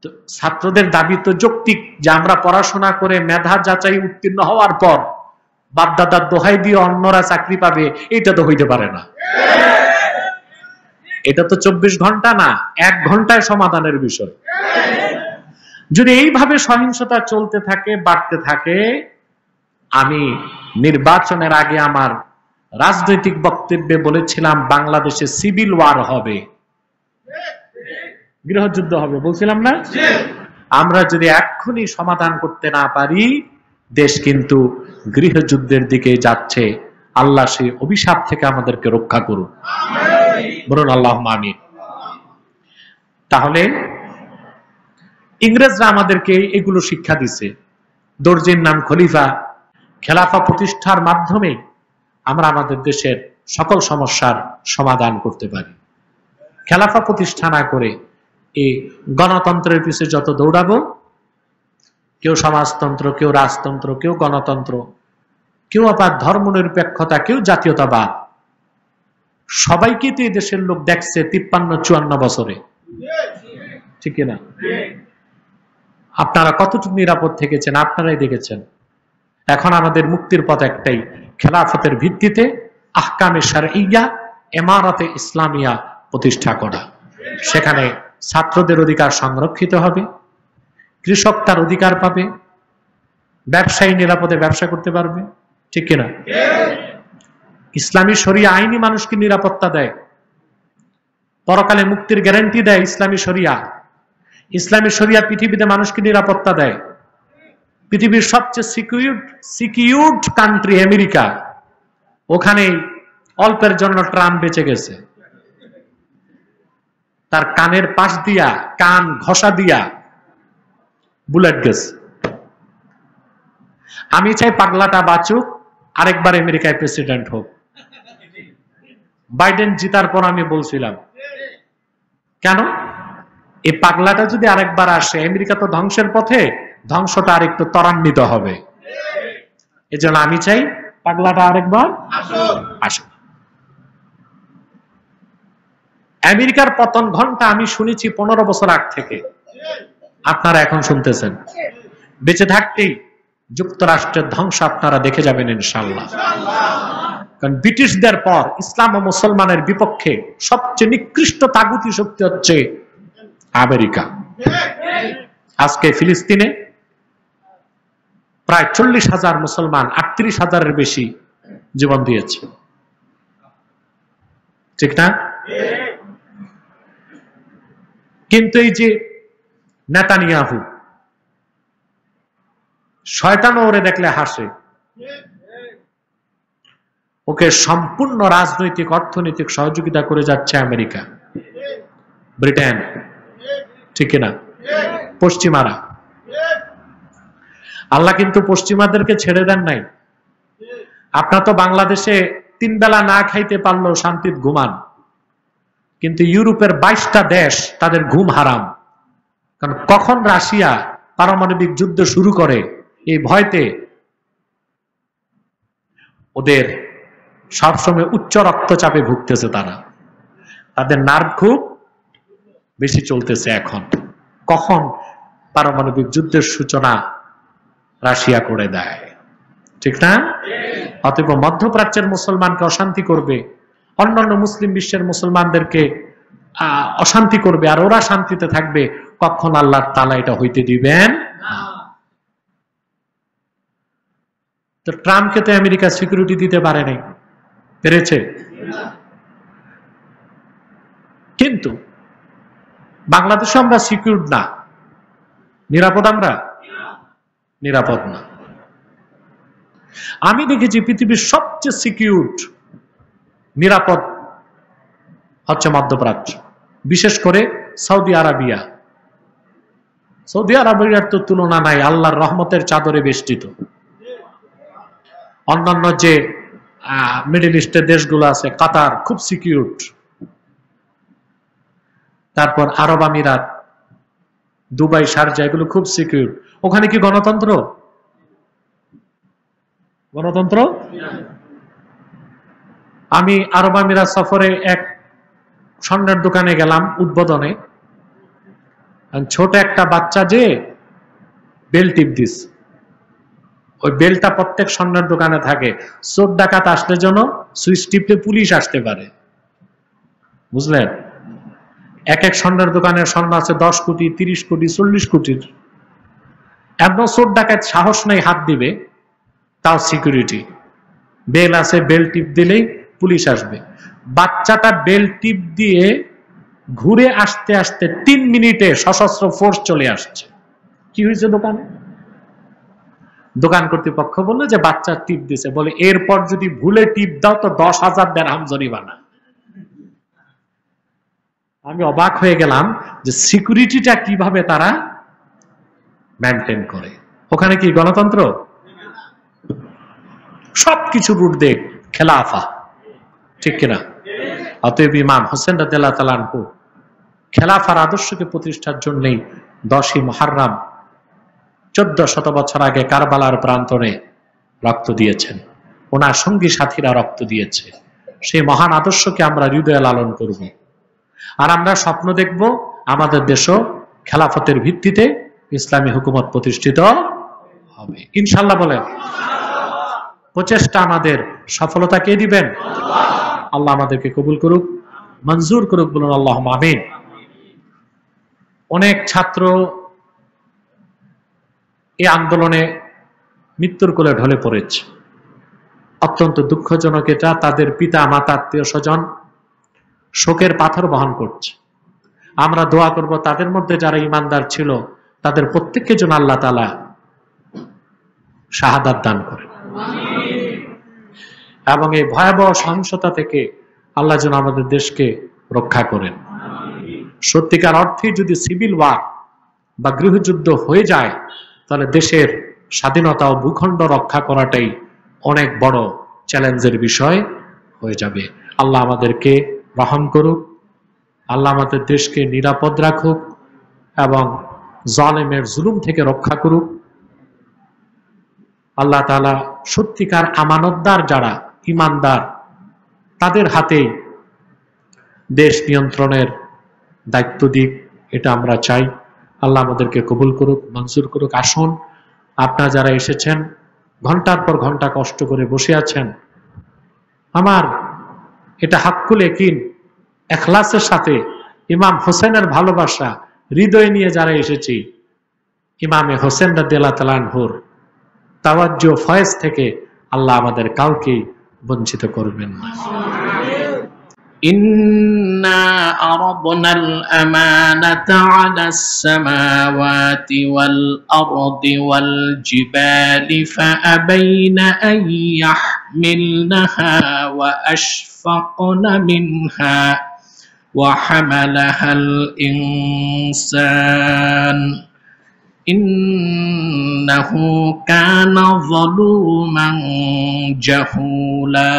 তো ছাত্রদের দাবি তো যৌক্তিক যে আমরা পড়াশোনা করে মেধা যাচাই উত্তীর্ণ হওয়ার পর বাপদাদার দোহাই দিয়ে অন্যরা চাকরি পাবে, এটা তো হইতে পারে না। এটা তো 24 ঘন্টা না, 1 ঘন্টায় সমাধানের বিষয়। যদি এইভাবে সহিংসতা চলতে থাকে, বাড়তে থাকে, আমি নির্বাচনের আগে আমার রাজনৈতিক বক্তব্যে বলেছিলাম বাংলাদেশে সিভিল ওয়ার হবে, গৃহযুদ্ধ হবে, বলছিলাম না? আমরা যদি এক্ষুনি সমাধান করতে না পারি, দেশ কিন্তু গৃহযুদ্ধের দিকে যাচ্ছে। আল্লাহ সেই অভিশাপ থেকে আমাদেরকে রক্ষা করুন, বলুন আল্লাহুম্মা আমিন। তাহলে ইংরেজরা আমাদেরকে এগুলো শিক্ষা দিছে। দর্জির নাম খলিফা, খেলাফা প্রতিষ্ঠার মাধ্যমে আমরা আমাদের দেশের সকল সমস্যার সমাধান করতে পারি। খেলাফা প্রতিষ্ঠা না করে এই গণতন্ত্রের পিছনে যত দৌড়াবো, কেউ সমাজতন্ত্র, কেউ রাজতন্ত্র, কেউ গণতন্ত্র, কেউ আবার ধর্মনিরপেক্ষতা, কেউ জাতীয়তাবাদ, সবাইকে তো এই দেশের লোক দেখছে 53-54 বছরে, ঠিক না? আপনারা কতটুকু নিরাপদ থেকেছেন আপনারাই দেখেছেন। এখন আমাদের মুক্তির পথ একটাই, খেলাফতের ভিত্তিতে আহকামে শারঈয়া, ইমারাতে ইসলামিয়া প্রতিষ্ঠা করা। সেখানে ছাত্রদের অধিকার সংরক্ষিত হবে, কৃষক তার অধিকার পাবে, ব্যবসায়ী নিরাপদে ব্যবসা করতে পারবে, ঠিক কিনা? ইসলামী শরিয়া আইনি মানুষকে নিরাপত্তা দেয়, পরকালে মুক্তির গ্যারান্টি দেয় ইসলামী শরিয়া। ইসলামী শরিয়া পৃথিবীতে মানুষকে নিরাপত্তা দেয়। পৃথিবীর সবচেয়ে সিকিউরড কান্ট্রি আমেরিকা, ওখানে অল্পের জন্য ট্রাম্প বেঁচে গেছে। তার কানের পাশ দিয়া, কান ঘষা দিয়া বুলেট গেছে। আমি চাই পাগলাটা বাঁচুক, আরেকবার আমেরিকায় প্রেসিডেন্ট হোক। বাইডেন জিতার পর আমি বলছিলাম, কেন এই পাগলাটা যদি আরেকবার আসে, আমেরিকা তো ধ্বংসের পথে, ধ্বংসটা আরেকটু ত্বরান্বিত হবে। এজন্য আমি চাই পাগলাটা আরেকবার আসুক। আমেরিকার পতন ঘন্টা আমি শুনেছি 15 বছর আগ থেকে, আপনারা এখন শুনতেছেন। বেঁচে থাকতেই যুক্তরাষ্ট্রের ধ্বংস আপনারা দেখে যাবেন ইনশাআল্লাহ। কারণ ব্রিটিশদের পর ইসলাম ও মুসলমানের বিপক্ষে সবচেয়ে নিকৃষ্ট তাগুতি শক্তি হচ্ছে আমেরিকা। আজকে ফিলিস্তিনে প্রায় 40,000 মুসলমান 38,000-এর বেশি জীবন দিয়েছে, ঠিক না? কিন্তু এই যে নেতানিয়াহু, শয়তান ওরে দেখলে হাসে। ওকে সম্পূর্ণ রাজনৈতিক অর্থনৈতিক সহযোগিতা করে যাচ্ছে আমেরিকা, ব্রিটেন, ঠিক না? পশ্চিমারা। আল্লাহ কিন্তু পশ্চিমাদেরকে ছেড়ে দেন নাই। আপনার তো বাংলাদেশে 3 বেলা না খাইতে পারলেও শান্তিতে ঘুমান, কিন্তু ইউরোপের 22টা দেশ তাদের ঘুম হারাম। কারণ কখন রাশিয়া পারমাণবিক যুদ্ধ শুরু করে এই ভয়তে ওদের সবসময় উচ্চ রক্তচাপে ভুগতেছে। তাদের নার্ভ খুব বেশি চলতেছে এখন, কখন পারমাণবিক যুদ্ধের সূচনা রাশিয়া করে দেয়, ঠিক না? অতএব মধ্যপ্রাচ্যের মুসলমানকে অশান্তি করবে, অন্যান্য মুসলিম বিশ্বের মুসলমানদেরকে অশান্তি করবে, আর ওরা শান্তিতে থাকবে, কখন আল্লাহ তাআলা এটা হইতে দিবেন। তো ট্রাম্পকে তো আমেরিকা সিকিউরিটি দিতে পারে নাই, পেরেছে? কিন্তু বাংলাদেশে আমরা সিকিউরড না, নিরাপদ, আমরা নিরাপদ না। আমি দেখেছি পৃথিবীর সবচেয়ে সিকিউরড নিরাপদ হচ্ছে মধ্যপ্রাচ্য, বিশেষ করে সৌদি আরবিয়া। সৌদি আরবিয়ার তো তুলনা নাই, আল্লাহর রহমতের চাদরে বেষ্টিত। অন্যান্য যে মিডল ইস্টের দেশগুলো আছে, কাতার খুব সিকিউরড, তারপর আরব আমিরাত, দুবাই, শারজা, এগুলো খুব সিকিউর। ওখানে কি গণতন্ত্র? গণতন্ত্র? আমি আরব আমিরাত সফরে এক স্বর্ণের দোকানে গেলাম উদ্বোধনে। আর ছোট একটা বাচ্চা যে বেল টিপ দিস, ওই বেলটা প্রত্যেক স্বর্ণের দোকানে থাকে, চোর ডাকাত আসলে যেন সুইচ টিপলে পুলিশ আসতে পারে, বুঝলেন? এক এক স্বর্ণের দোকানে স্বর্ণ আছে 10 কোটি, 30 কোটি, 40 কোটির। একদম চোর ডাকাত সাহস নেই হাত দিবে, তাও সিকিউরিটি বেল আছে, বেল টিপ দিলেই পুলিশ আসবে। বাচ্চাটা বেল টিপ দিয়ে ঘুরে আসতে আসতে 3 মিনিটে সশস্ত্র ফোর্স চলে আসছে। কি হয়েছে দোকানে? দোকান কর্তৃপক্ষ বললো যে বাচ্চা টিপ দিছে, বলে এরপর যদি ভুলে টিপ দাও তো 10,000 দিরহাম জরিমানা। আমি অবাক হয়ে গেলাম যে সিকিউরিটিটা কিভাবে তারা মেনটেন করে। ওখানে কি গণতন্ত্র? সবকিছুর ঊর্ধ্বে খেলাফা, ঠিক কিনা? অতএব ইমাম হোসেন রাদিয়াল্লাহু তাআলা আনহু খেলাফার আদর্শকে প্রতিষ্ঠার জন্যই 10ই মুহররম 1400 বছর আগে কারবালার প্রান্তরে রক্ত দিয়েছেন, ওনার সঙ্গী সাথীরা রক্ত দিয়েছে। সেই মহান আদর্শকে আমরা হৃদয়ে লালন করব, আর আমরা স্বপ্ন দেখব আমাদের দেশও খেলাফতের ভিত্তিতে ইসলামী হুকুমত প্রতিষ্ঠিত হবে ইনশাআল্লাহ। বলেন প্রচেষ্টা আমাদের সফলতা কে দিবেন? আল্লাহ আমাদেরকে কবুল করুক, মঞ্জুর করুক, বলুন আল্লাহুম্মা আমিন। অনেক ছাত্র এই আন্দোলনে মৃত্যুর কোলে ঢলে পড়েছে। অত্যন্ত দুঃখজনক এটা। তাদের পিতা মাতা আত্মীয় স্বজন শোকের পাথর বহন করছে। আমরা দোয়া করব তাদের মধ্যে যারা ইমানদার ছিল তাদের প্রত্যেককে যেন আল্লাহ তাআলা শাহাদাত দান করেন, এবং এই ভয়াবহ সহিংসতা থেকে আল্লাহ যেন আমাদের দেশকে রক্ষা করেন। সত্যিকার অর্থে যদি সিভিল ওয়ার বা গৃহযুদ্ধ হয়ে যায় তাহলে দেশের স্বাধীনতা ও ভূখণ্ড রক্ষা করাটাই অনেক বড় চ্যালেঞ্জের বিষয় হয়ে যাবে। আল্লাহ আমাদেরকে রহম করুক, আল্লাহ আমাদের দেশকে নিরাপদ রাখুক এবং জালেমের জুলুম থেকে রক্ষা করুক। আল্লাহ তাআলা সত্যিকার আমানতদার যারা ইমানদার তাদের হাতেই দেশ নিয়ন্ত্রণের দায়িত্ব দিক, এটা আমরা চাই। আল্লাহ আমাদেরকে কবুল করুক, মঞ্জুর করুক। আসুন আপনারা যারা এসেছেন, ঘন্টার পর ঘন্টা কষ্ট করে বসে আছেন, আমার এটা হাক্কুল ইয়াকিন ইখলাসের সাথে ইমাম হোসেনের ভালোবাসা হৃদয়ে নিয়ে যারা এসেছি, ইমামে হোসেন রাদিয়াল্লাহু তাআলা আনহুর তাওয়াজ্জু ফয়েজ থেকে আল্লাহ আমাদের কাউকে বঞ্চিত করবেন না। إنا عرضنا الأمانة على السماوات والأرض والجبال فأبين أن يحملنها وأشفقن منها وحملها الإنسان إنه كان ظلوما جهولا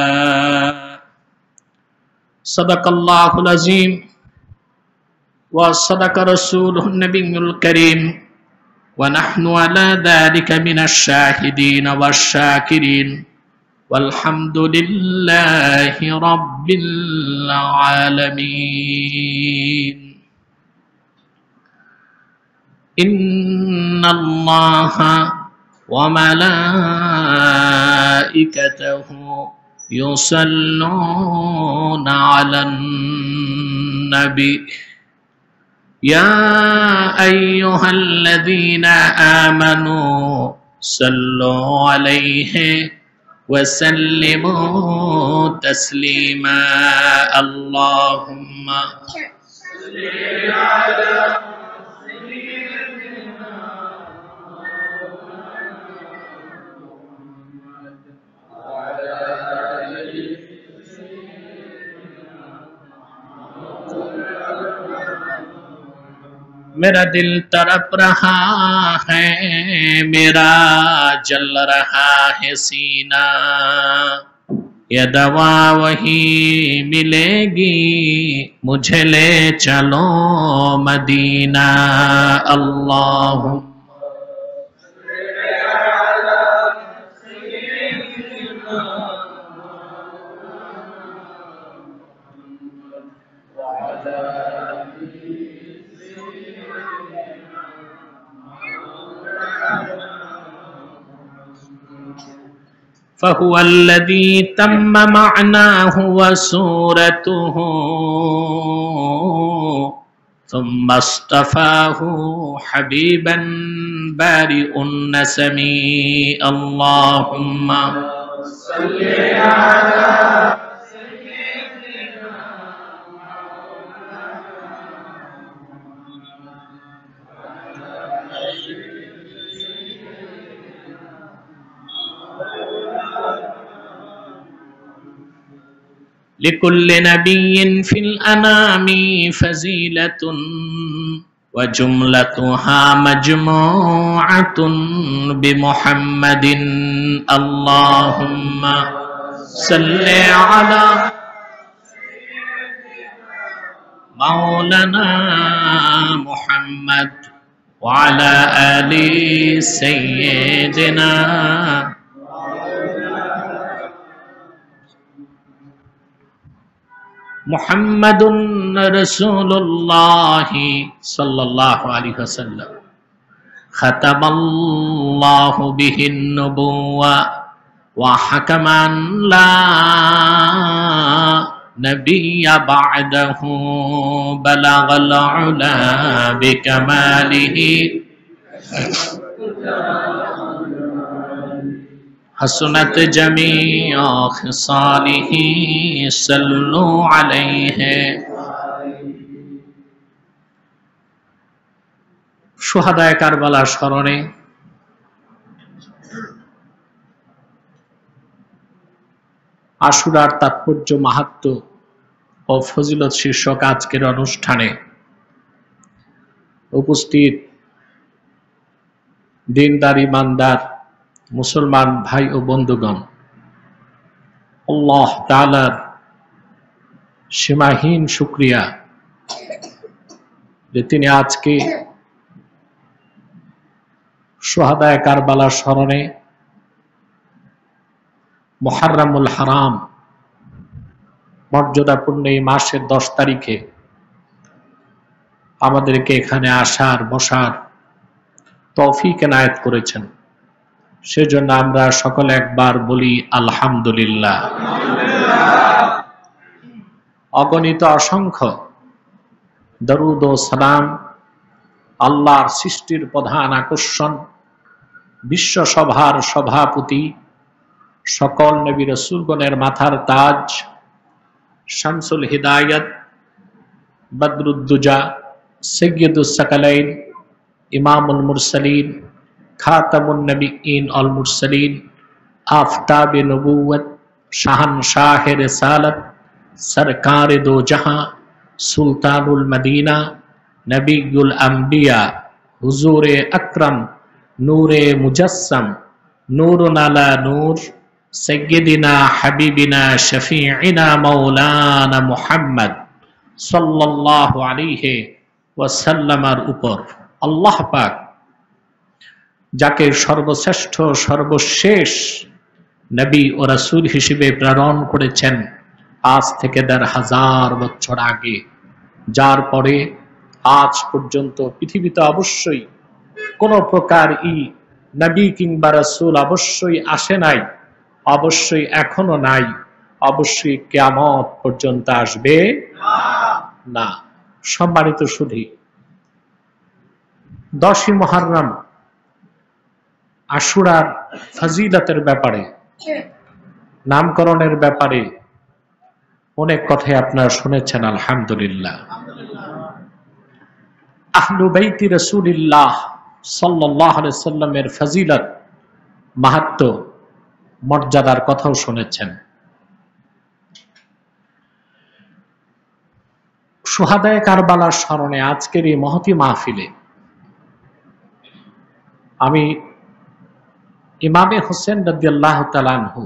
صدق الله العظيم وصدق رسوله النبي الكريم ونحن على ذلك من الشاهدين والشاكرين والحمد لله رب العالمين إن الله وملائكته يصلون على النبي يا أيها الذين آمنوا صلوا عليه وسلموا تسليما اللهم صل على मेरा दिल तड़प रहा है मेरा जल रहा है सीना ये दवा वही मिलेगी मुझे ले चलो मदीना अल्लाह فهو الذي تم معناه وسورته ثم اصطفاه حبيبا بارئ النسم اللهم صل على لكل نبي في الأنام فزيلة وجملتها مجموعة بمحمد اللهم صل على مولانا محمد وعلى آل سيدنا محمد رسول الله صلى الله عليه وسلم ختم الله به النبوة وحكم أن لا نبي بعده بلغ العلا بكماله حسنت جميع خصاله صلوا عليه শুহাদায়ে কারবালা স্মরণে আশুরার তাৎপর্য মাহাত্ম্য ও ফজিলত শীর্ষক আজকের অনুষ্ঠানে উপস্থিত দিনদার ইমানদার মুসলমান ভাই ও বন্ধুগণ, আল্লাহ তাআলার সীমাহীন শুকরিয়া যে তিনি আজকে শুহাদায়ে কারবালার স্মরণে মুহররমুল হারাম মর্যাদাপূর্ণ এই মাসের 10 তারিখে আমাদেরকে এখানে আসার বসার তৌফিক এনায়েত করেছেন। সেজন্য আমরা সকলে একবার বলি আলহামদুলিল্লাহ। অগণিত অসংখ্য দরুদ ও সালাম আল্লাহর সৃষ্টির প্রধান আকর্ষণ, বিশ্বসভার সভাপতি, সকল নবী রাসূলগণের মাথার তাজ, শামসুল হিদায়াত, বদরুদ্দুজা, সৈয়দুস সাকালাইন, ইমামুল মুরসালিন, খাতামুন নবিয়্যিন আল মুরসালিন, আফতাবে নবুয়ত, শাহনশাহে রিসালত, সরকারে দো জাহাঁ, সুলতানুল মদিনা, নবিয়ুল আম্বিয়া, হুজুরে আকরম, নূরে মুজাসসাম, নূরুন আলা নূর, সৈয়দিনা হাবিবিনা শফিঈনা মাওলানা মুহাম্মদ সাল্লাল্লাহু আলাইহি ওয়াসাল্লামের উপর আল্লাহ পাক যাকে সর্বশ্রেষ্ঠ সর্বশেষ নবী ও রাসূল হিসেবে প্রেরণ করেছেন আজ থেকে ১৫০০ বছর আগে, যার পরে আজ পর্যন্ত পৃথিবীতে অবশ্যই কোনো প্রকার নবী কিংবা রাসূল অবশ্যই আসে নাই, অবশ্যই এখনো নাই, অবশ্যই কিয়ামত পর্যন্ত আসবে না। সম্মানিত সুধী, 10ই মুহররম আশুরার ফজিলতের ব্যাপারে, নামকরণের ব্যাপারে অনেক কথাই আপনারা শুনেছেন আলহামদুলিল্লাহ। আহলু বাইতি রাসূলিল্লাহ সাল্লাল্লাহু আলাইহি সাল্লামের ফজিলত, মাহাত্ম্য, মর্যাদার কথাও শুনেছেন। শুহাদায়ে কারবালার স্মরণে আজকের এই মহতী মাহফিলে আমি ইমামে হোসেন রাদিয়াল্লাহু তাআলা আনহু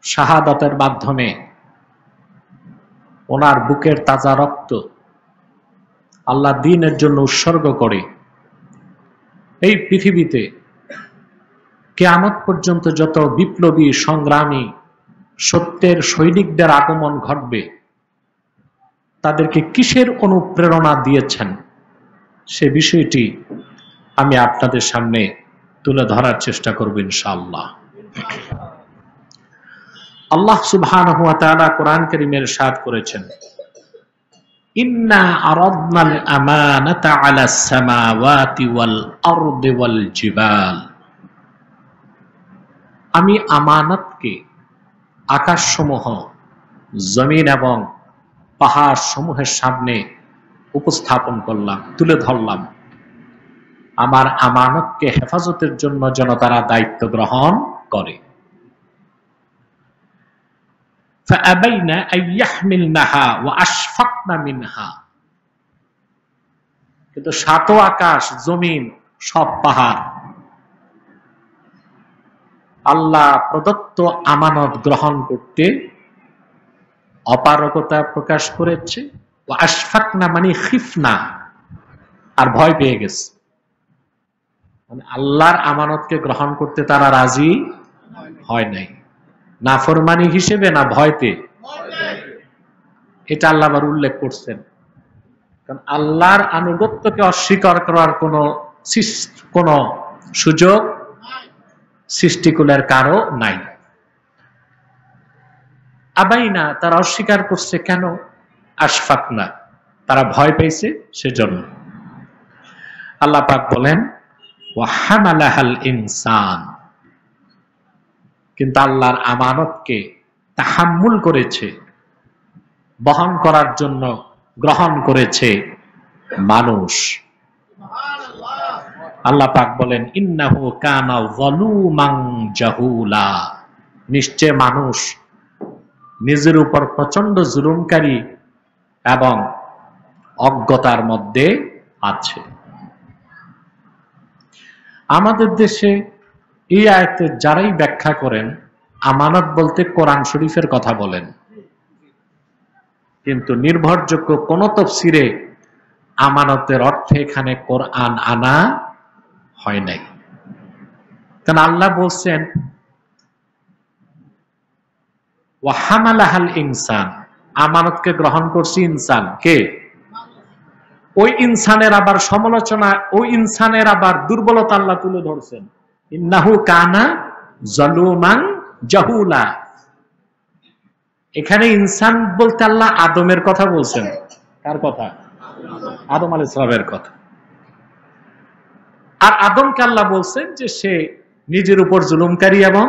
শাহাদাতের মাধ্যমে ওনার বুকের তাজা রক্ত আল্লাহ দ্বীনের জন্য উৎসর্গ করে এই পৃথিবীতে কিয়ামত পর্যন্ত যত বিপ্লবী সংগ্রামী সত্যের সৈনিকদের আগমন ঘটবে, তাদেরকে কিসের অনুপ্রেরণা দিয়েছেন সে বিষয়টি আমি আপনাদের সামনে তুলে ধরার চেষ্টা করব ইনশাআল্লাহ। আল্লাহ সুবহানাহু ওয়া তাআলা কোরআন কারীমে ইরশাদ করেছেন, ইন্না আরাদনাল আমানাতা আলাস সামাওয়াতি ওয়াল আরদি ওয়াল জিবাল, আমি আমানতকে আকাশসমূহ, জমিন এবং পাহাড় সমূহের সামনে উপস্থাপন করলাম, তুলে ধরলাম। আমার আমানতকে হেফাজতের জন্য যেন তারা দায়িত্ব গ্রহণ করে। فأبين أن يحملنها وأشفقن منها, কিন্তু সাত আকাশ, জমিন, সব পাহাড় আল্লাহ প্রদত্ত আমানত গ্রহণ করতে অপারগতা প্রকাশ করেছে। আশফাকনা মানে খিফনা, আর ভয় পেয়ে গেছে। মানে আল্লাহর আমানতকে গ্রহণ করতে তারা রাজি হয় নাই, নাফরমানি হিসেবে না ভয়তে। এটা আল্লাহ আবার উল্লেখ করছেন, কারণ আল্লাহর আনুগত্যকে অস্বীকার করার কোন সুযোগ সৃষ্টিকুলের কারো নাই। আবাইনা, তারা অস্বীকার করছে কেন? আশফাকনা, তারা ভয় পেয়েছে সেজন্য। আল্লাহ পাক বলেন, ওয়া হামালাহাল ইনসান, কিন্তু আল্লাহর আমানতকে তাহাম্মুল করেছে, বহন করার জন্য গ্রহণ করেছে মানুষ। আল্লাহ পাক বলেন, ইন্নাহু কানা যালুমান জাহুলা, নিশ্চয় মানুষ নিজের উপর প্রচন্ড জুলুমকারী এবং অজ্ঞতার মধ্যে আছে। আমাদের দেশে এই আয়াতে যারাই ব্যাখ্যা করেন, আমানত বলতে কোরআন শরীফের কথা বলেন, কিন্তু নির্ভরযোগ্য কোন তাফসীরে আমানতের অর্থে এখানে কোরআন আনা হয় নাই। কারণ আল্লাহ বলছেন, ওয়া হামালাহাল ইনসান, আমানতকে গ্রহণ করছে ইনসান। কে? ওই ইনসানের আবার সমালোচনা, ওই ইনসানের আবার দুর্বলতা আল্লাহ তুলে ধরছেন। ইন্নাহু কানা যালুমান জাহুলা, এখানে ইনসান বলতে আল্লাহ আদমের কথা বলছেন। কার কথা? আদম আলাইহিস সালামের কথা। আর আদমকে আল্লাহ বলছেন যে সে নিজের উপর জুলুমকারী, এবং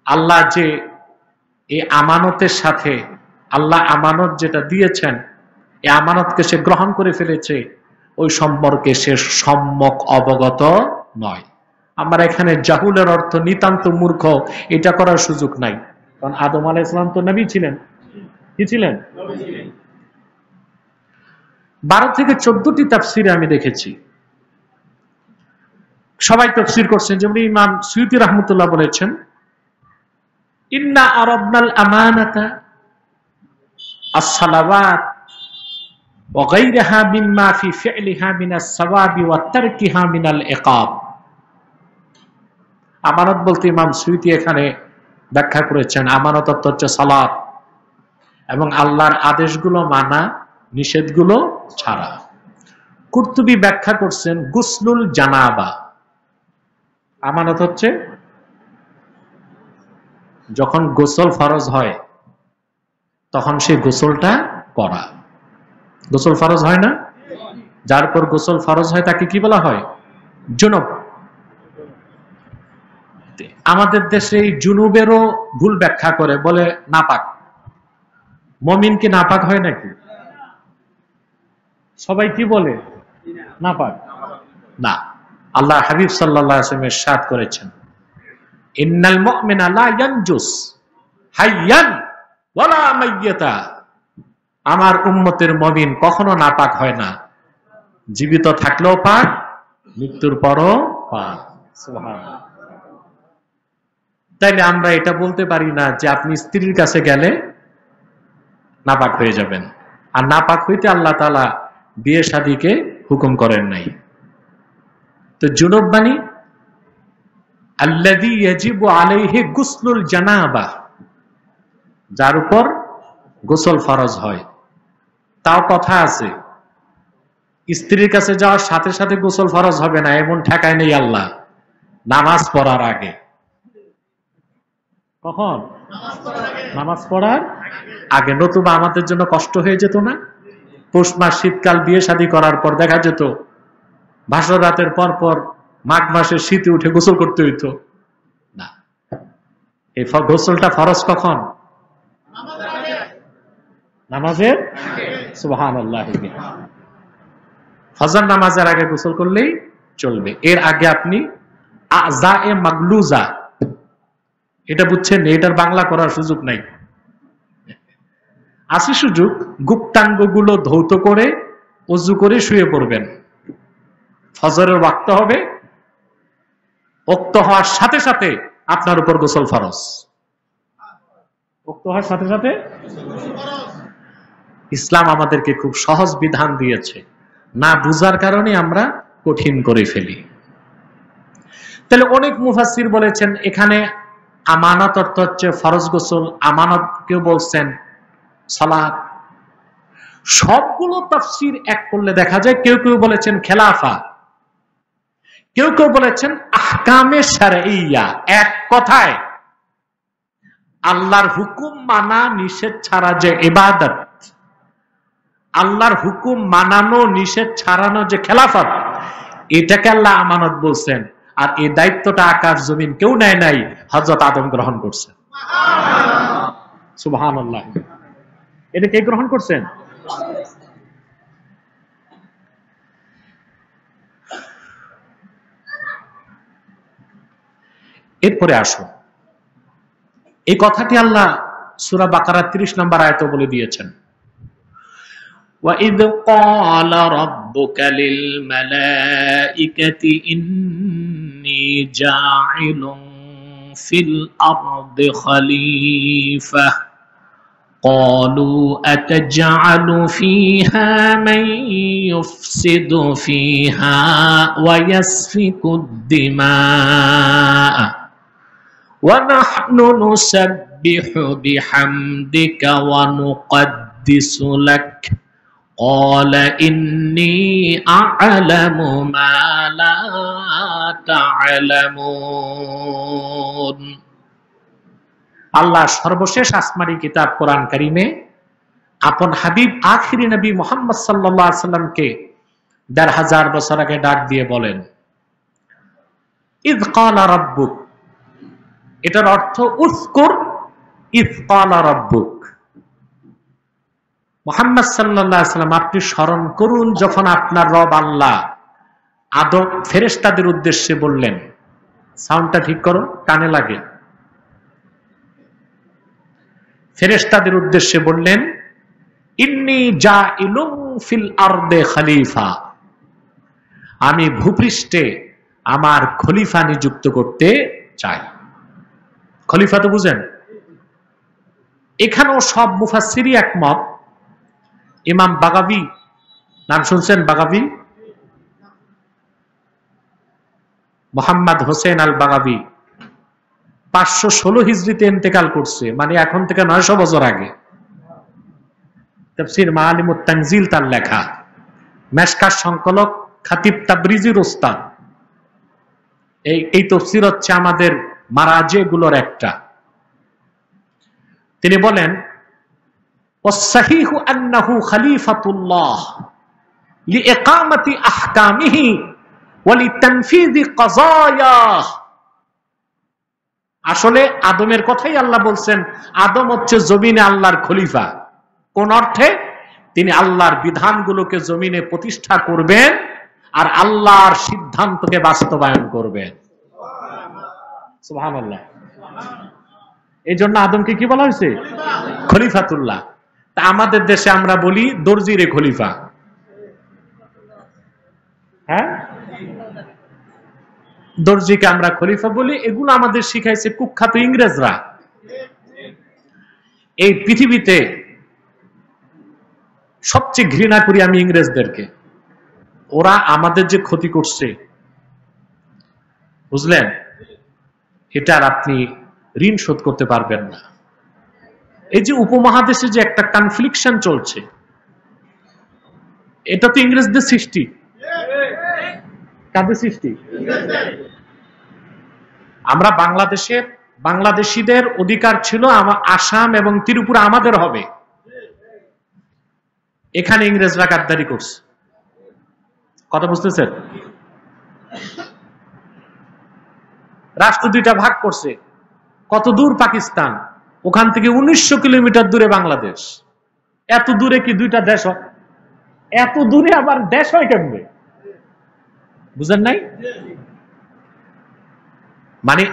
আল্লাহ যে এই আমানতের সাথে, আল্লাহ আমানত যেটা দিয়েছেন, এই আমানতকে সে গ্রহণ করে ফেলেছে, ওই সম্পর্কে সে সম্যক অবগত নয়। আমরা এখানে জাহুলের অর্থ নিতান্ত মূর্খ, এটা করার সুযোগ নাই, কারণ আদম আলাইহিস সালাম তো নবী ছিলেন। কি ছিলেন? 12 থেকে 14টি তাফসীরে আমি দেখেছি, সবাই তাফসীর করছেন। যেমন ইমাম সুয়ুতী রাহমাতুল্লাহ বলেছেন, ইন্না আরাদনাল আমানাতা আস-সালাওয়াত ওয়া গায়রিহা মিম্মা ফি ফি'লিহা মিনাস সাওয়াবি ওয়া তারকিহা মিনাল ইকাব। আমানত বলতে ইমাম সুয়ুতী এখানে ব্যাখ্যা করেছেন, আমানত অর্থ হচ্ছে সালাত এবং আল্লাহর আদেশগুলো মানা, নিষেধগুলো ছাড়া। কুরতুবী ব্যাখ্যা করছেন, গুসলুল জানাবা, আমানত হচ্ছে যখন গোসল ফরজ হয় তখন সেই গোসলটা করা। গোসল ফরজ হয় না? যার পর গোসল ফরজ হয় তাকে কি বলা হয়? জুনুব। আমাদের দেশে এই জুনুবেরও ভুল ব্যাখ্যা করে, বলে নাপাক। মুমিন কি নাপাক হয় নাকি? সবাই কি বলে? নাপাক না। আল্লাহ হাবিব সাল্লাল্লাহু আলাইহি ওয়াসাল্লাম ইরশাদ করেছেন, ইন্নাল মুমিনা লা ইয়ানজুস হাইয়ান ওয়ালা মাইয়াতা, আমার উম্মতের মুমিন কখনো নাপাক হয় না, জীবিত থাকলেও পাক, মৃত্যুর পরও পাক। সুবহানাল্লাহ। তাইলে আমরা এটা বলতে পারি না যে আপনি স্ত্রীর কাছে গেলে নাপাক হয়ে যাবেন, আর নাপাক হইতে আল্লাহ তাআলা বিয়ে শাদীকে হুকুম করেন নাই। তো জুনুব মানে আল্লাযী ইয়াজিবু আলাইহি গুসলুল জানাবা, যার উপর গোসল ফরজ হয়। তাও কথা আছে, স্ত্রীর কাছে যাওয়ার সাথে সাথে গোসল ফরজ হবে না এমন ঠেকায় নেই আল্লাহ। নামাজ পড়ার আগে। কখন? নামাজ পড়ার আগে, নতুবা আমাদের জন্য কষ্ট হয়ে যেত না? পৌষ মাস শীতকাল বিয়ে শাদী করার পর দেখা যেত ভাসর রাতের পর পর মাঘ মাসের শীতে উঠে গোসল করতে হইতো না। এই গোসলটা ফরজ কখন? নামাজের সুবহানাল্লাহ, ফজর নামাজের আগে গোসল করলেই চলবে। এর আগে আপনি আযায়ে মাগলুজা, এটা বুঝছেন, এটার বাংলা করার সুযোগ নাই। আছে সুযোগ, গুপ্তাঙ্গগুলো ধৌত করে ওযু করে শুয়ে পড়বেন। ফজরের ওয়াক্ত হবে, ওক্ত হওয়ার সাথে সাথে আপনার উপর গোসল ফরজ। ওক্ত হওয়ার সাথে সাথে ইসলাম আমাদেরকে খুব সহজ বিধান দিয়েছে, না বুঝার কারণে আমরা কঠিন করে ফেলি। তাহলে অনেক মুফাসসির বলেছেন এখানে আমানত অর্থ হচ্ছে ফরজ গোসল, আমানত কেউ বলছেন সালাত। সবগুলো তাফসীর এক করলে দেখা যায় কেউ কেউ বলেছেন খেলাফা, কেউ কেউ বলেছেন আহকামে শারঈয়া। এক কথায় আল্লাহর হুকুম মানা নিষেধ ছাড়া যে ইবাদত, আল্লাহর হুকুম মানানো নিষেধ ছাড়ানো যে খেলাফত, এটাকে আল্লাহ আমানত বলছেন। আর এই দায়িত্বটা আকাশ জমিন কেউ নেয় নাই, হযরত আদম গ্রহণ করছেন। সুবহানাল্লাহ। এটা কে গ্রহণ করছেন? এরপরে আসো, এই কথাটি আল্লাহ সূরা বাকারা 30 নম্বর আয়াতে বলে দিয়েছেন, وَإِذْ قَالَ رَبُّكَ لِلْمَلَائِكَةِ إِنِّي جَاعِلٌ فِي الْأَرْضِ خَلِيفَةً قَالُوا أَتَجْعَلُ فِيهَا مَن يُفْسِدُ فِيهَا وَيَسْفِكُ الدِّمَاءَ وَنَحْنُ نُسَبِّحُ بِحَمْدِكَ وَنُقَدِّسُ لَكَ قال إني أعلم ما لا تعلمون। আল্লাহ সর্বশেষ আসমানি কিতাব কোরআন কারীমে আপন হাবিব আখিরি নবী মুহাম্মদ সাল্লাল্লাহু আলাইহি সাল্লামকে ১৫০০ বছর আগে ডাক দিয়ে বলেন, ইয ক্বালা রাব্বুক, এটার অর্থ উযকুর ইয ক্বালা রাব্বুক। মুহাম্মদ সাল্লাল্লাহু আলাইহি সাল্লাম, আপনি স্মরণ করুন যখন আপনার রব আল্লাহ আদম ফেরেশতাদের উদ্দেশ্যে বললেন। সাউন্ডটা ঠিক করো, কানে লাগে। ফেরেশতাদের উদ্দেশ্যে বললেন, ইন্নী জাইলুম ফিল আরদে খলিফা, আমি ভূপৃষ্ঠে আমার খলিফা নিযুক্ত করতে চাই। খলিফা তো বুঝেন? এখানেও সব মুফাসসিরই একমত। ইমাম বাগাবী, নাম শুনছেন বাগাবী? মোহাম্মদ হোসেন আল বাগাবী 516 হিজরিতে ইন্তেকাল করছে, মানে এখন থেকে 900 বছর আগে। তাফসীর মাআলিমুত তানজিল তার লেখা, মেশকাত সংকলক খাতিব তাবরিজির ওস্তাদ। এই তাফসীর হচ্ছে আমাদের মারাজে গুলোর একটা। তিনি বলেন, والصحيح أنه خليفة الله لإقامة أحكامه ولتنفيذ قضاياه। আসলে আদমের কথাই আল্লাহ বলছেন, আদম হচ্ছে জমিনে আল্লাহর খলিফা। কোন অর্থে? তিনি আল্লাহর বিধানগুলোকে জমিনে প্রতিষ্ঠা করবেন আর আল্লাহর সিদ্ধান্তকে বাস্তবায়ন করবেন। সুবহানাল্লাহ। এই জন্য আদমকে কি বলা হয়েছে? খলিফাতুল্লাহ। তা আমাদের দেশে আমরা বলি দর্জিরে খলিফা। হ্যাঁ, দর্জিকে আমরা খলিফা বলি। এগুলো আমাদের শিখাইছে কুখ্যাত ইংরেজরা। এই পৃথিবীতে সবচেয়ে ঘৃণা করি আমি ইংরেজদেরকে। ওরা আমাদের যে ক্ষতি করছে, বুঝলেন, এটার আপনি ঋণ শোধ করতে পারবেন না। এই যে উপমহাদেশে যে একটা কনফ্লিকশন চলছে, এটা তো ইংরেজদের সৃষ্টি। কাদের সৃষ্টি? আমরা বাংলাদেশিদের অধিকার ছিল আসাম এবং ত্রিপুরা আমাদের হবে, এখানে ইংরেজরা গাদ্দারি করছে। কথা বুঝতেছেন? রাষ্ট্র দুইটা ভাগ করছে। কত দূর পাকিস্তান, ওখান থেকে 1900 কিলোমিটার দূরে বাংলাদেশ। এত দূরে কি দুইটা দেশ হয়? এত দূরে আবার দেশ হয় কেমনে? বুঝেন নাই? মানে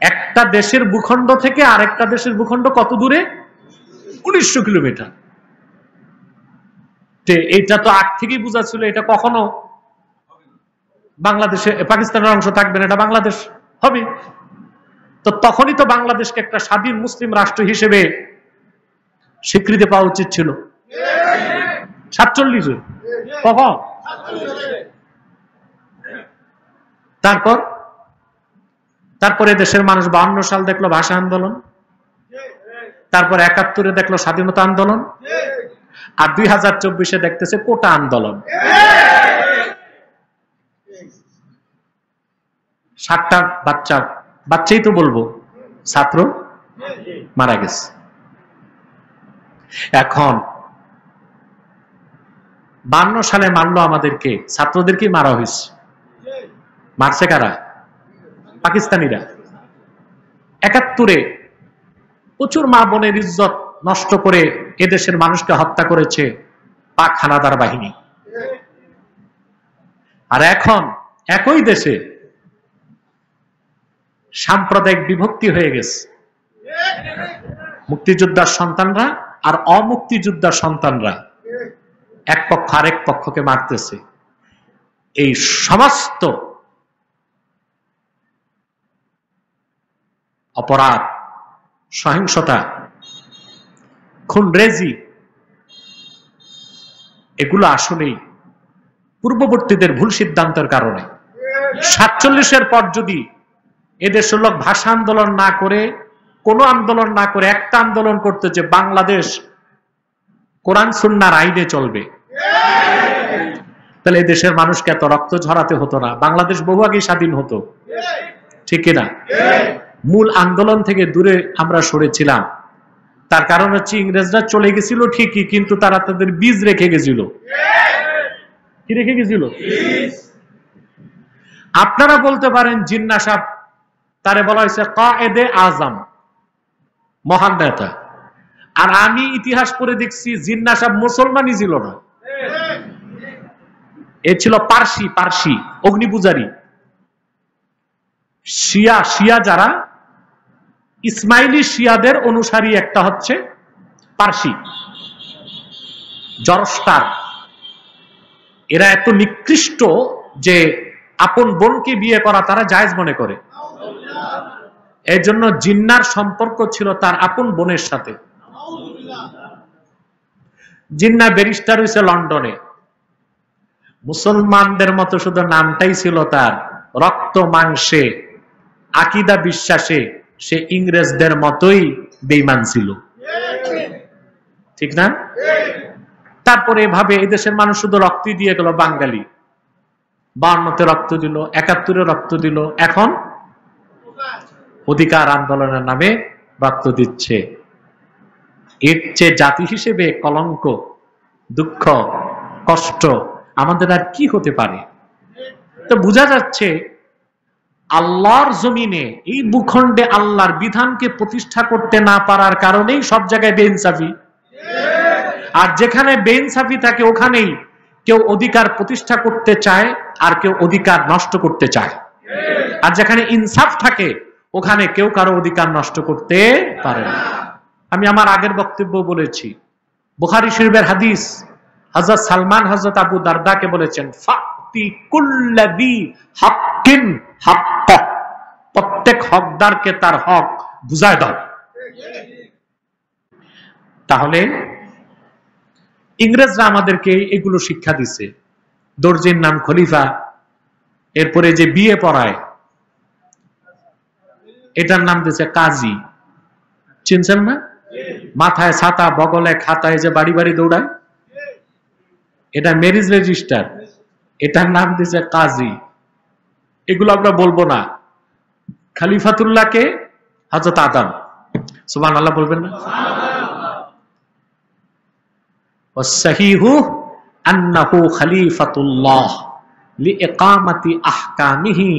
একটা দেশের ভূখণ্ড থেকে আরেকটা দেশের ভূখণ্ড কত দূরে? 1900 কিলোমিটার। এইটা তো আগ থেকেই বোঝা ছিল এটা কখনো বাংলাদেশে পাকিস্তানের অংশ থাকবে না, এটা বাংলাদেশ হবে। তো তখনই তো বাংলাদেশকে একটা স্বাধীন মুসলিম রাষ্ট্র হিসেবে স্বীকৃতি পাওয়া উচিত ছিল। 47-এ কখন? তারপরে দেশের মানুষ 52 সাল দেখলো ভাষা আন্দোলন, তারপর 71-এ দেখলো স্বাধীনতা আন্দোলন, আর 2024-এ দেখতেছে কোটা আন্দোলন। 7টা বাচ্চাই তো বলবো ছাত্র মারা গেছে। এখন 52 সালে মারলো আমাদেরকে, ছাত্রদেরকে মারা হয়েছে। মারছে কারা? পাকিস্তানিরা। 71-এ প্রচুর মা বোনের ইজ্জত নষ্ট করে এদেশের মানুষকে হত্যা করেছে পাক হানাদার বাহিনী। আর এখন একই দেশে সাম্প্রদায়িক বিভক্তি হয়ে গেছে। মুক্তিযোদ্ধার সন্তানরা আর অমুক্তিযোদ্ধার সন্তানরা এক পক্ষ আরেক পক্ষকে মারতেছে। এই সমস্ত অপরাধ, সহিংসতা, খুনরেজি, এগুলো আসলেই পূর্ববর্তীদের ভুল সিদ্ধান্তের কারণে। 47-এর পর যদি এদেশের লোক ভাষা আন্দোলন না করে, কোনো আন্দোলন না করে একটা আন্দোলন করতে, যে বাংলাদেশ কোরআন সুন্নাহর আইনে চলবে, তাহলে এদেশের মানুষকে এত রক্ত ঝরাতে হতো না, বাংলাদেশ বহু আগেই স্বাধীন হতো। ঠিক কিনা? মূল আন্দোলন থেকে দূরে আমরা সরেছিলাম। তার কারণ হচ্ছে ইংরেজরা চলে গেছিল ঠিকই, কিন্তু তারা তাদের বীজ রেখে গেছিল। কি রেখে গেছিল? আপনারা বলতে পারেন জিন্নাহ সাহেব, তারে বলা হয়েছে কায়েদে আজম, মহান নেতা। আর আমি ইতিহাস পড়ে দেখছি জিন্নাহ সাহেব মুসলমানই ছিল না, এ ছিল পার্সি অগ্নিপূজারী। শিয়া যারা ইসমাইলি শিয়াদের অনুসারী, একটা হচ্ছে পার্সি, জরস্টার। এরা এত নিকৃষ্ট যে আপন বোনকে বিয়ে করা তারা জায়েজ মনে করে। এই জন্য জিন্নার সম্পর্ক ছিল তার আপন বোনের সাথে। জিন্না ব্যারিস্টার হয়েছে লন্ডনে। মুসলমানদের মতো শুধু নামটাই ছিল তার, রক্ত মাংসে আকীদা বিশ্বাসে সে ইংরেজদের মতোই বেঈমান ছিল। ঠিক না? তারপরে এভাবে এদেশের মানুষ শুধু রক্তই দিয়ে গেল। বাঙালি 52-তে রক্ত দিল, 71-এ রক্ত দিল, এখন অধিকার আন্দোলনের নামে রক্ত দিচ্ছে। এর চেয়ে জাতি হিসেবে কলঙ্ক, দুঃখ, কষ্ট আমাদের আর কি হতে পারে? তো বোঝা যাচ্ছে আল্লাহর জমিনে, এই ভূখণ্ডে আল্লাহর বিধানকে প্রতিষ্ঠা করতে না পারার কারণেই সব জায়গায় বেইনসাফি। আর যেখানে বেইনসাফি থাকে ওখানেই কেউ অধিকার প্রতিষ্ঠা করতে চায় আর কেউ অধিকার নষ্ট করতে চায়। আর যেখানে ইনসাফ থাকে ওখানে কেউ কারো অধিকার নষ্ট করতে পারে না। আমি আমার আগের বক্তব্য বলেছি, বুখারী শরীফের হাদিস, হযরত সালমান হযরত আবু দারদাকে বলেছেন, ফাতি কুল্লাযী হাক্কিন হাক্কা, প্রত্যেক হকদারকে তার হক বুঝায় দাও। তাহলে ইংরেজরা আমাদেরকে এগুলো শিক্ষা দিছে। দর্জির নাম খলিফা, এরপরে যে বিয়ে পড়ায় এটার নাম দিয়েছে কাজী। চিনছেন না? মাথায় ছাতা, বগলে খাতায় যে বাড়ি বাড়ি দৌড়ায়, এটা ম্যারেজ রেজিস্টার, এটার নাম দিয়েছে কাজী। এগুলো আমরা বলবো না। খলিফাতুল্লাহকে হযরত আদম, সুবহানাল্লাহ বলবেন না? ওয়াসসাহিহু আন্নাহু খলিফাতুল্লাহ লিইকামাতি আহকামিহি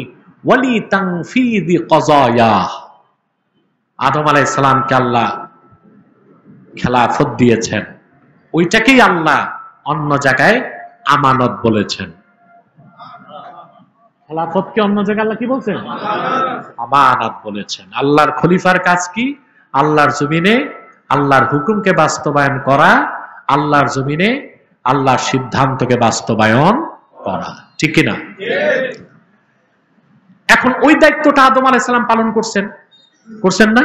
ওয়া লিতানফিযি ক্বাযায়াহ। আদম আলাইহিস সালামকে আল্লাহ খেলাফত দিয়েছেন, ওইটাকেই আল্লাহ অন্য জায়গায় আমানত বলেছেন। খেলাফতকে অন্য জায়গায় আল্লাহ কি বলছেন? আমানত বলেছেন। আল্লাহর খলিফার কাজ কি? আল্লাহর জমিনে আল্লাহর হুকুমকে বাস্তবায়ন করা, আল্লাহর জমিনে আল্লাহর সিদ্ধান্তকে বাস্তবায়ন করা, ঠিক কিনা? এখন ওই দায়িত্বটা আদম আলাইহিস সালাম পালন করছেন না?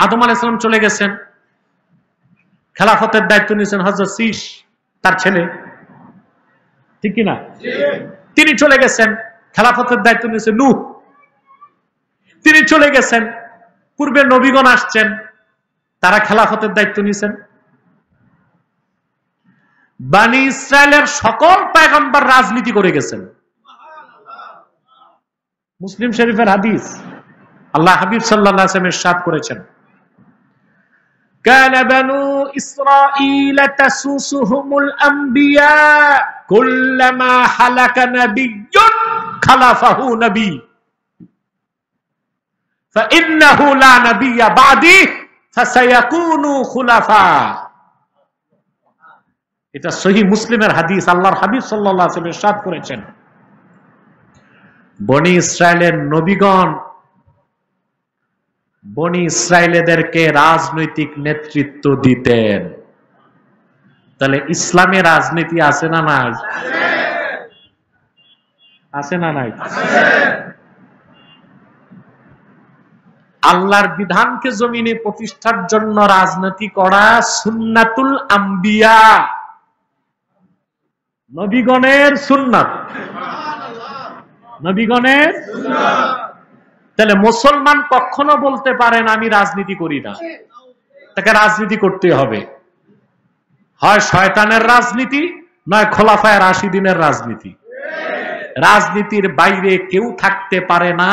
আদম আলাইহিস সালাম চলে গেছেন, খেলাফতের দায়িত্ব নিয়েছেন হযরত শীশ, তার ছেলে, ঠিক কিনা? তিনি চলে গেছেন, খেলাফতের দায়িত্ব নিয়েছেন নূহ, তিনি চলে গেছেন। পূর্বে নবীগণ আসছেন, তারা খেলাফতের দায়িত্ব নিয়েছেন। বনি ইসরায়েলের সকল পয়গম্বর রাজনীতি করে গেছেন। মুসলিম শরীফের হাদিস, আল্লাহ হাবিব সাল্লাল্লাহু আলাইহি ওয়াসাল্লাম ইরশাদ করেছেন, কানা বানু ইসরাঈল তাসুসুহুমুল আম্বিয়া কুল্লামা হালাকা নাবিয়্যুন খালাফাহু নবী ফাইন্নাহু লা নাবিয়্যা বাদি ফাসায়াকুনু খুলাফা। এটা সহিহ মুসলিমের হাদিস। আল্লাহর হাবিব সাল্লাল্লাহু আলাইহি ওয়াসাল্লাম ইরশাদ করেছেন, বনি ইসরায়েলের নবীগণ বনি ইসরায়েলদেরকে রাজনৈতিক নেতৃত্ব দিতেন। তাহলে ইসলামে রাজনীতি আছে না নাই? আছে না নাই? আল্লাহর বিধানকে জমিনে প্রতিষ্ঠার জন্য রাজনীতি করা সুন্নাতুল আম্বিয়া, নবীগণের সুন্নাত, নবীগণের সুন্নাত। তাহলে মুসলমান কখনো বলতে পারেন আমি রাজনীতি করি না, তাকে রাজনীতি করতে হবে। হয় শয়তানের রাজনীতি, নয় খোলাফায়ে রাশিদিনের রাজনীতি। রাজনীতির বাইরে কেউ থাকতে পারে না।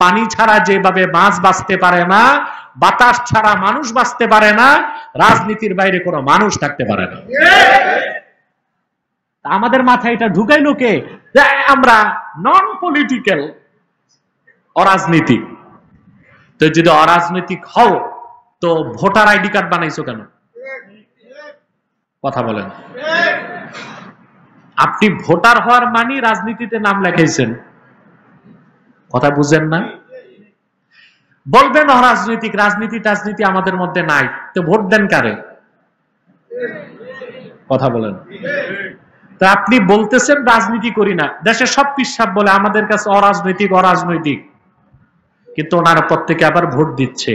পানি ছাড়া যেভাবে মাছ বাঁচতে পারে না, বাতাস ছাড়া মানুষ বাঁচতে পারে না, রাজনীতির বাইরে কোনো মানুষ থাকতে পারে না। আমাদের মাথায় এটা ঢুকাইলো কে? আমরা নন পলিটিক্যাল, অরাজনীতিক। তো যদি অরাজনৈতিক হও তো ভোটার আইডি কার্ড বানাইছো কেন? কথা বলেন। আপনি ভোটার হওয়ার মানে রাজনীতিতে নাম লেখাইছেন, কথা বুঝেন না? বলবেন অরাজনৈতিক, রাজনীতি টাজনীতি আমাদের মধ্যে নাই, তো ভোট দেন কারে? কথা বলেন। তো আপনি বলতেছেন রাজনীতি করি না, দেশের সব পিসাব বলে আমাদের কাছে অরাজনৈতিক অরাজনৈতিক, কিন্তু ওনারা প্রত্যেকে আবার ভোট দিচ্ছে।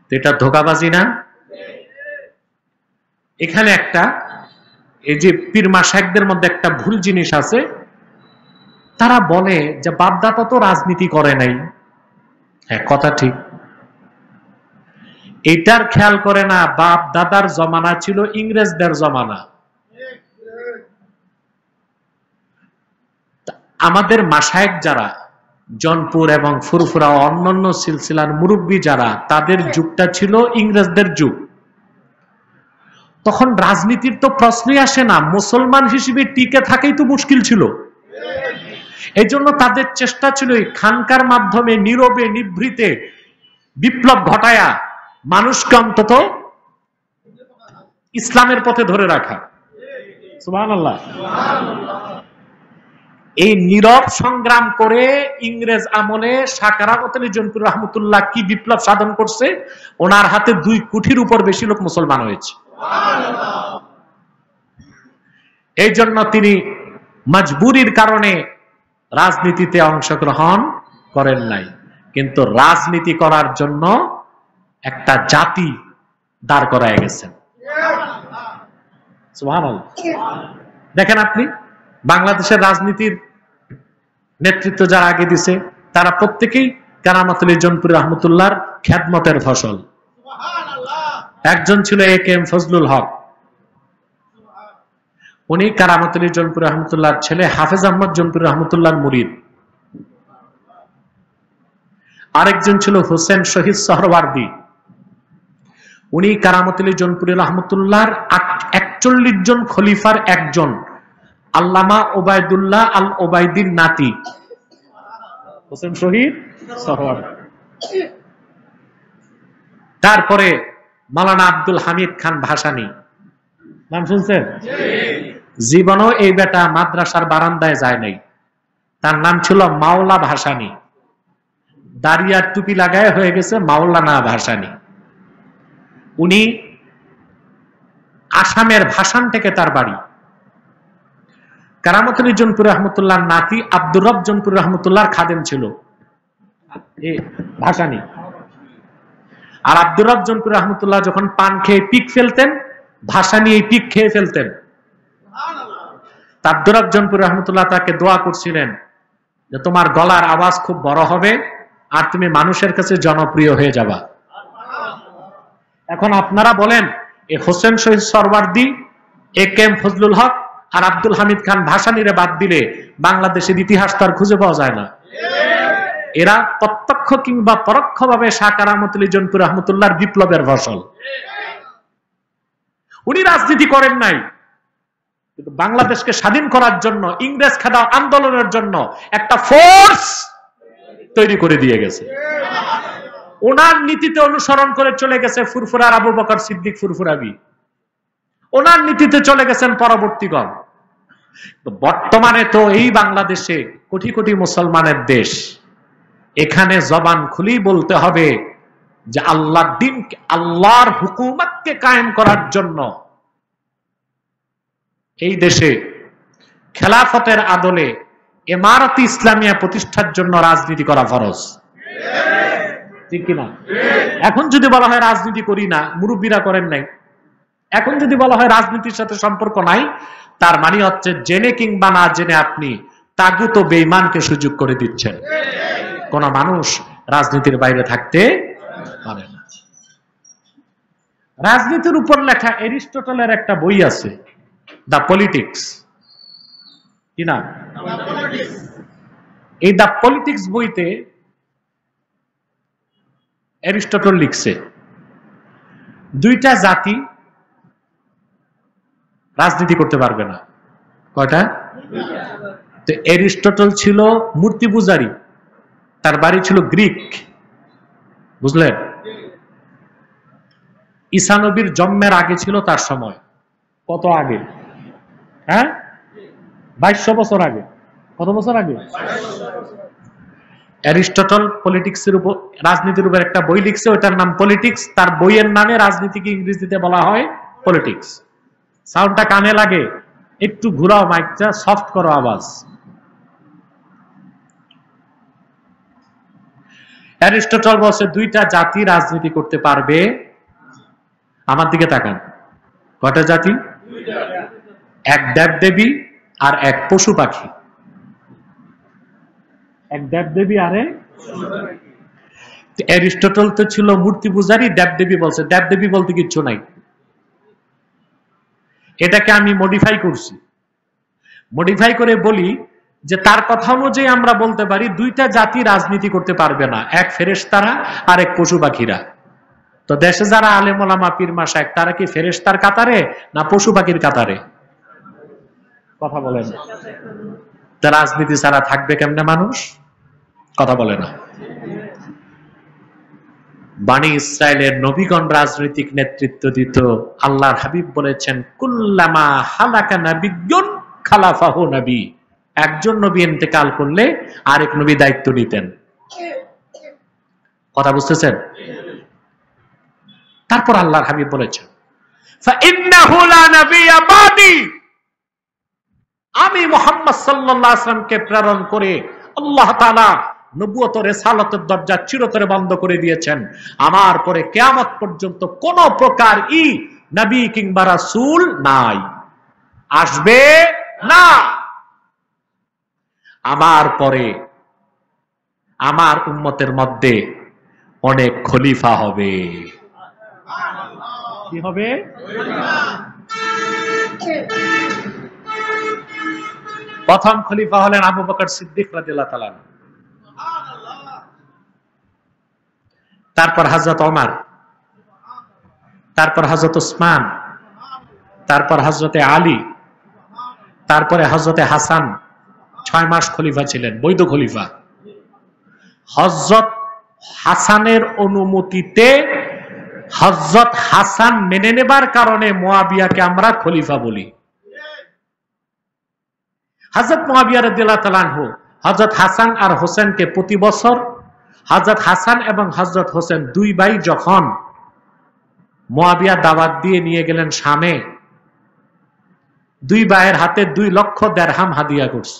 তো এটা ধোঁকাবাজি না? এখানে একটা, এই যে পীর মাশায়েখদের মধ্যে একটা ভুল জিনিস আছে, তারা বলে যে বাপদাদা তো রাজনীতি করে নাই। হ্যাঁ, কথা ঠিক। এটার খেয়াল করে না, বাপ দাদার জমানা ছিল ইংরেজদের জমানা। আমাদের মাশায়েখ যারা জনপুর এবং ফুরফুরা অন্যান্য সিলসিলার মুরব্বী যারা, তাদের যুগটা ছিল ইংরেজদের যুগ। তখন রাজনীতির তো প্রশ্নই আসে না, মুসলমান হিসেবে টিকে থাকাই তো মুশকিল ছিল। এই জন্য তাদের চেষ্টা ছিল এই খানকার মাধ্যমে নীরবে নিভৃতে বিপ্লব ঘটায়া মানুষকে অন্তত ইসলামের পথে ধরে রাখা। সুবহানাল্লাহ। এই নীরব সংগ্রাম করে ইংরেজ আমলে সাকারামত আলী জনপুর রহমতুল্লাহ কি বিপ্লব সাধন করছে, ওনার হাতে 2 কোটির উপর বেশি লোক মুসলমান হয়েছে। এই জন্য তিনি মজবুরির কারণে রাজনীতিতে অংশগ্রহণ করেন নাই, কিন্তু রাজনীতি করার জন্য একটা জাতি দাঁড় করায় গেছেন। সুবহানাল্লাহ। দেখেন আপনি বাংলাদেশের রাজনীতির নেতৃত্ব যারা আগে দিছে, তারা প্রত্যেকেই কারামত আলী জনপুরি রহমতুল্লাহর খেদমতের ফসল। একজন ছিল এ কে এম ফজলুল হক, উনি কারামত আলী জৌনপুরি রহমতুল্লাহর ছেলে হাফেজ আহমদ জৌনপুরি রহমতুল্লাহর মুরিদ। আরেকজন ছিল হোসেন শহীদ সোহরাওয়ার্দী, উনি কারামত আলী জৌনপুরি রহমতুল্লাহর ৪১ জন খলিফার একজন, আল্লামা ওবায়দুল্লাহ আল ওবায়দীর নাতি হোসেন শহীদ সোহরাওয়ার্দী। তারপরে মাওলানা আব্দুল হামিদ খান ভাসানী, নাম শুনছেন? জীবনও এই বেটা মাদ্রাসার বারান্দায় যায় নাই। তার নাম ছিল মাওলা ভাসানী, দাড়িয়ার টুপি লাগায় হয়ে গেছে মাওলানা ভাসানী। উনি আসামের ভাসান থেকে তার বাড়ি। কারামত আলী জৌনপুরি রহমতুল্লাহর নাতি আব্দুর রব জৌনপুরি রহমতুল্লাহর খাদেম ছিল ভাসানী। আর আব্দুর রব জৌনপুরি রহমতুল্লাহ যখন পান খেয়ে পিক ফেলতেন, ভাসানী এই পিক খেয়ে ফেলতেন। আব্দুর রব জৌনপুরি রহমতুল্লাহ তাকে দোয়া করছিলেন যে তোমার গলার আওয়াজ খুব বড় হবে আর তুমি মানুষের কাছে জনপ্রিয় হয়ে যাবা। এখন আপনারা বলেন, এ হোসেন শহীদ সোহরাওয়ার্দী, এ কে এম ফজলুল হক আর আব্দুল হামিদ খান ভাসানীরে বাদ দিলে বাংলাদেশের ইতিহাস তার খুঁজে পাওয়া যায় না। এরা প্রত্যক্ষ কিংবা পরোক্ষভাবে শাহ কারামত আলী জৌনপুরি রহমতুল্লাহর বিপ্লবের ফসল। উনি রাজনীতি করেন নাই, কিন্তু বাংলাদেশকে স্বাধীন করার জন্য, ইংরেজ খেদাও আন্দোলনের জন্য একটা ফোর্স তৈরি করে দিয়ে গেছে। ওনার নীতিতে অনুসরণ করে চলে গেছে ফুরফুরার আবু বকর সিদ্দিক ফুরফুরাবি, ওনার নীতিতে চলে গেছেন পরবর্তীগণ। বর্তমানে তো এই বাংলাদেশে কোটি কোটি মুসলমানের দেশ, এখানে জবান খুলি বলতে হবে যে আল্লাহর দিন, আল্লাহর হুকুমতকে কায়েম করার জন্য এই দেশে খেলাফতের আদলে ইমারতে ইসলামিয়া প্রতিষ্ঠার জন্য রাজনীতি করা ফরজ, ঠিক কিনা? এখন যদি বলা হয় রাজনীতি করি না, মুরব্বীরা করেন নাই, এখন যদি বলা হয় রাজনীতির সাথে সম্পর্ক নাই, তার মানে হচ্ছে জেনে কিংবা না জেনে আপনি তাগুত ও বেঈমানকে সুযোগ করে দিচ্ছেন। কোন মানুষ রাজনীতির বাইরে থাকতে পারে না। রাজনীতির উপর লেখা এরিস্টটলের একটা বই আছে, দ্য পলিটিক্স, কি না? এই দ্য পলিটিক্স বইতে এরিস্টটল লিখছে দুইটা জাতি রাজনীতি করতে পারবে না। কয়টা? তো এরিস্টটল ছিল মূর্তি পূজারী, তার বাড়ি ছিল গ্রিক, বুঝলেন? ঈসা নবীর জন্মের আগে ছিল তার সময়। কত আগে? হ্যাঁ, 2200 বছর আগে। কত বছর আগে? অ্যারিস্টটল পলিটিক্সের উপর, রাজনীতির উপর একটা বই লিখছে, ওটার নাম পলিটিক্স। তার বইয়ের নামে রাজনীতিকে ইংরেজিতে বলা হয় পলিটিক্স। সাউন্ডটা কানে লাগে, একটু ঘুরাও মাইকটা, সফট করো আওয়াজ। অ্যারিস্টটল বলছে দুইটা জাতি রাজনীতি করতে পারবে। আমার দিকে তাকান, কয়টা জাতি? এক দেবদেবী আর এক পশু পাখি। এক দেবদেবী আরে অ্যারিস্টটল তো ছিল মূর্তি পূজারী, দেবদেবী বলছে। দেবদেবী বলতে কিচ্ছু নাই, এটাকে আমি মডিফাই করছি। মডিফাই করে বলি যে তার কথা অনুযায়ী আমরা বলতে পারি দুইটা জাতি রাজনীতি করতে পারবে না, এক ফেরেশতারা আর এক পশু পাখিরা। তো দেশে যারা আলেম ওলামা পীর মাশায়েখ, তারা কি ফেরেশতার কাতারে না পশু পাখির কাতারে? কথা বলেন। তা রাজনীতি ছাড়া থাকবে কেমনে মানুষ? কথা বলে না। বানি ইসরায়েলের নবীগণ রাজনৈতিক নেতৃত্ব দিত। আল্লাহর হাবিব বলেছেন, কুল্লামা হালাকা নাবিয়্যুন খালাফাহু নবী। একজন নবী ইন্তেকাল করলে আরেক নবী দায়িত্ব নিতেন। কথা বুঝতেছেন? তারপর আল্লাহর হাবিব বলেছেন, ফাইন্নাহু লা নাবিয়্যা বাদি। আমি মুহাম্মদ সাল্লাল্লাহু আলাইহি ওয়াসাল্লামকে প্রেরণ করে আল্লাহ তাআলা নবুয়ত রিসালাতের দরজা চিরতরে বন্ধ করে দিয়েছেন। আমার পরে কিয়ামত পর্যন্ত কোন প্রকার নবী কিংবা রাসূল নাই, আসবে না। আমার পরে আমার উম্মতের মধ্যে অনেক খলিফা হবে। কি হবে? প্রথম খলিফা হলেন আবু বকর সিদ্দিক রাদিয়াল্লাহু তাআলা, তারপর হযরত ওমর, তারপর হযরত উসমান, তারপর হযরতে আলী, তারপরে হযরতে হাসান 6 মাস খলিফা ছিলেন, বৈধ খলিফা। হযরত হাসানের অনুমতিতে হযরত হাসান মেনে নেবার কারণে মুয়াবিয়াকে আমরা খলিফা বলি। হযরত মুয়াবিয়া রাদিয়াল্লাহু তাআলা আনহু হযরত হাসান আর হোসেনকে প্রতি বছর হযরত হাসান এবং হযরত হোসেন দুই ভাই যখন মুয়াবিয়া দাওয়াত দিয়ে নিয়ে গেলেন শামে, দুই ভাইয়ের হাতে 2 লক্ষ দিরহাম হাদিয়া করছে।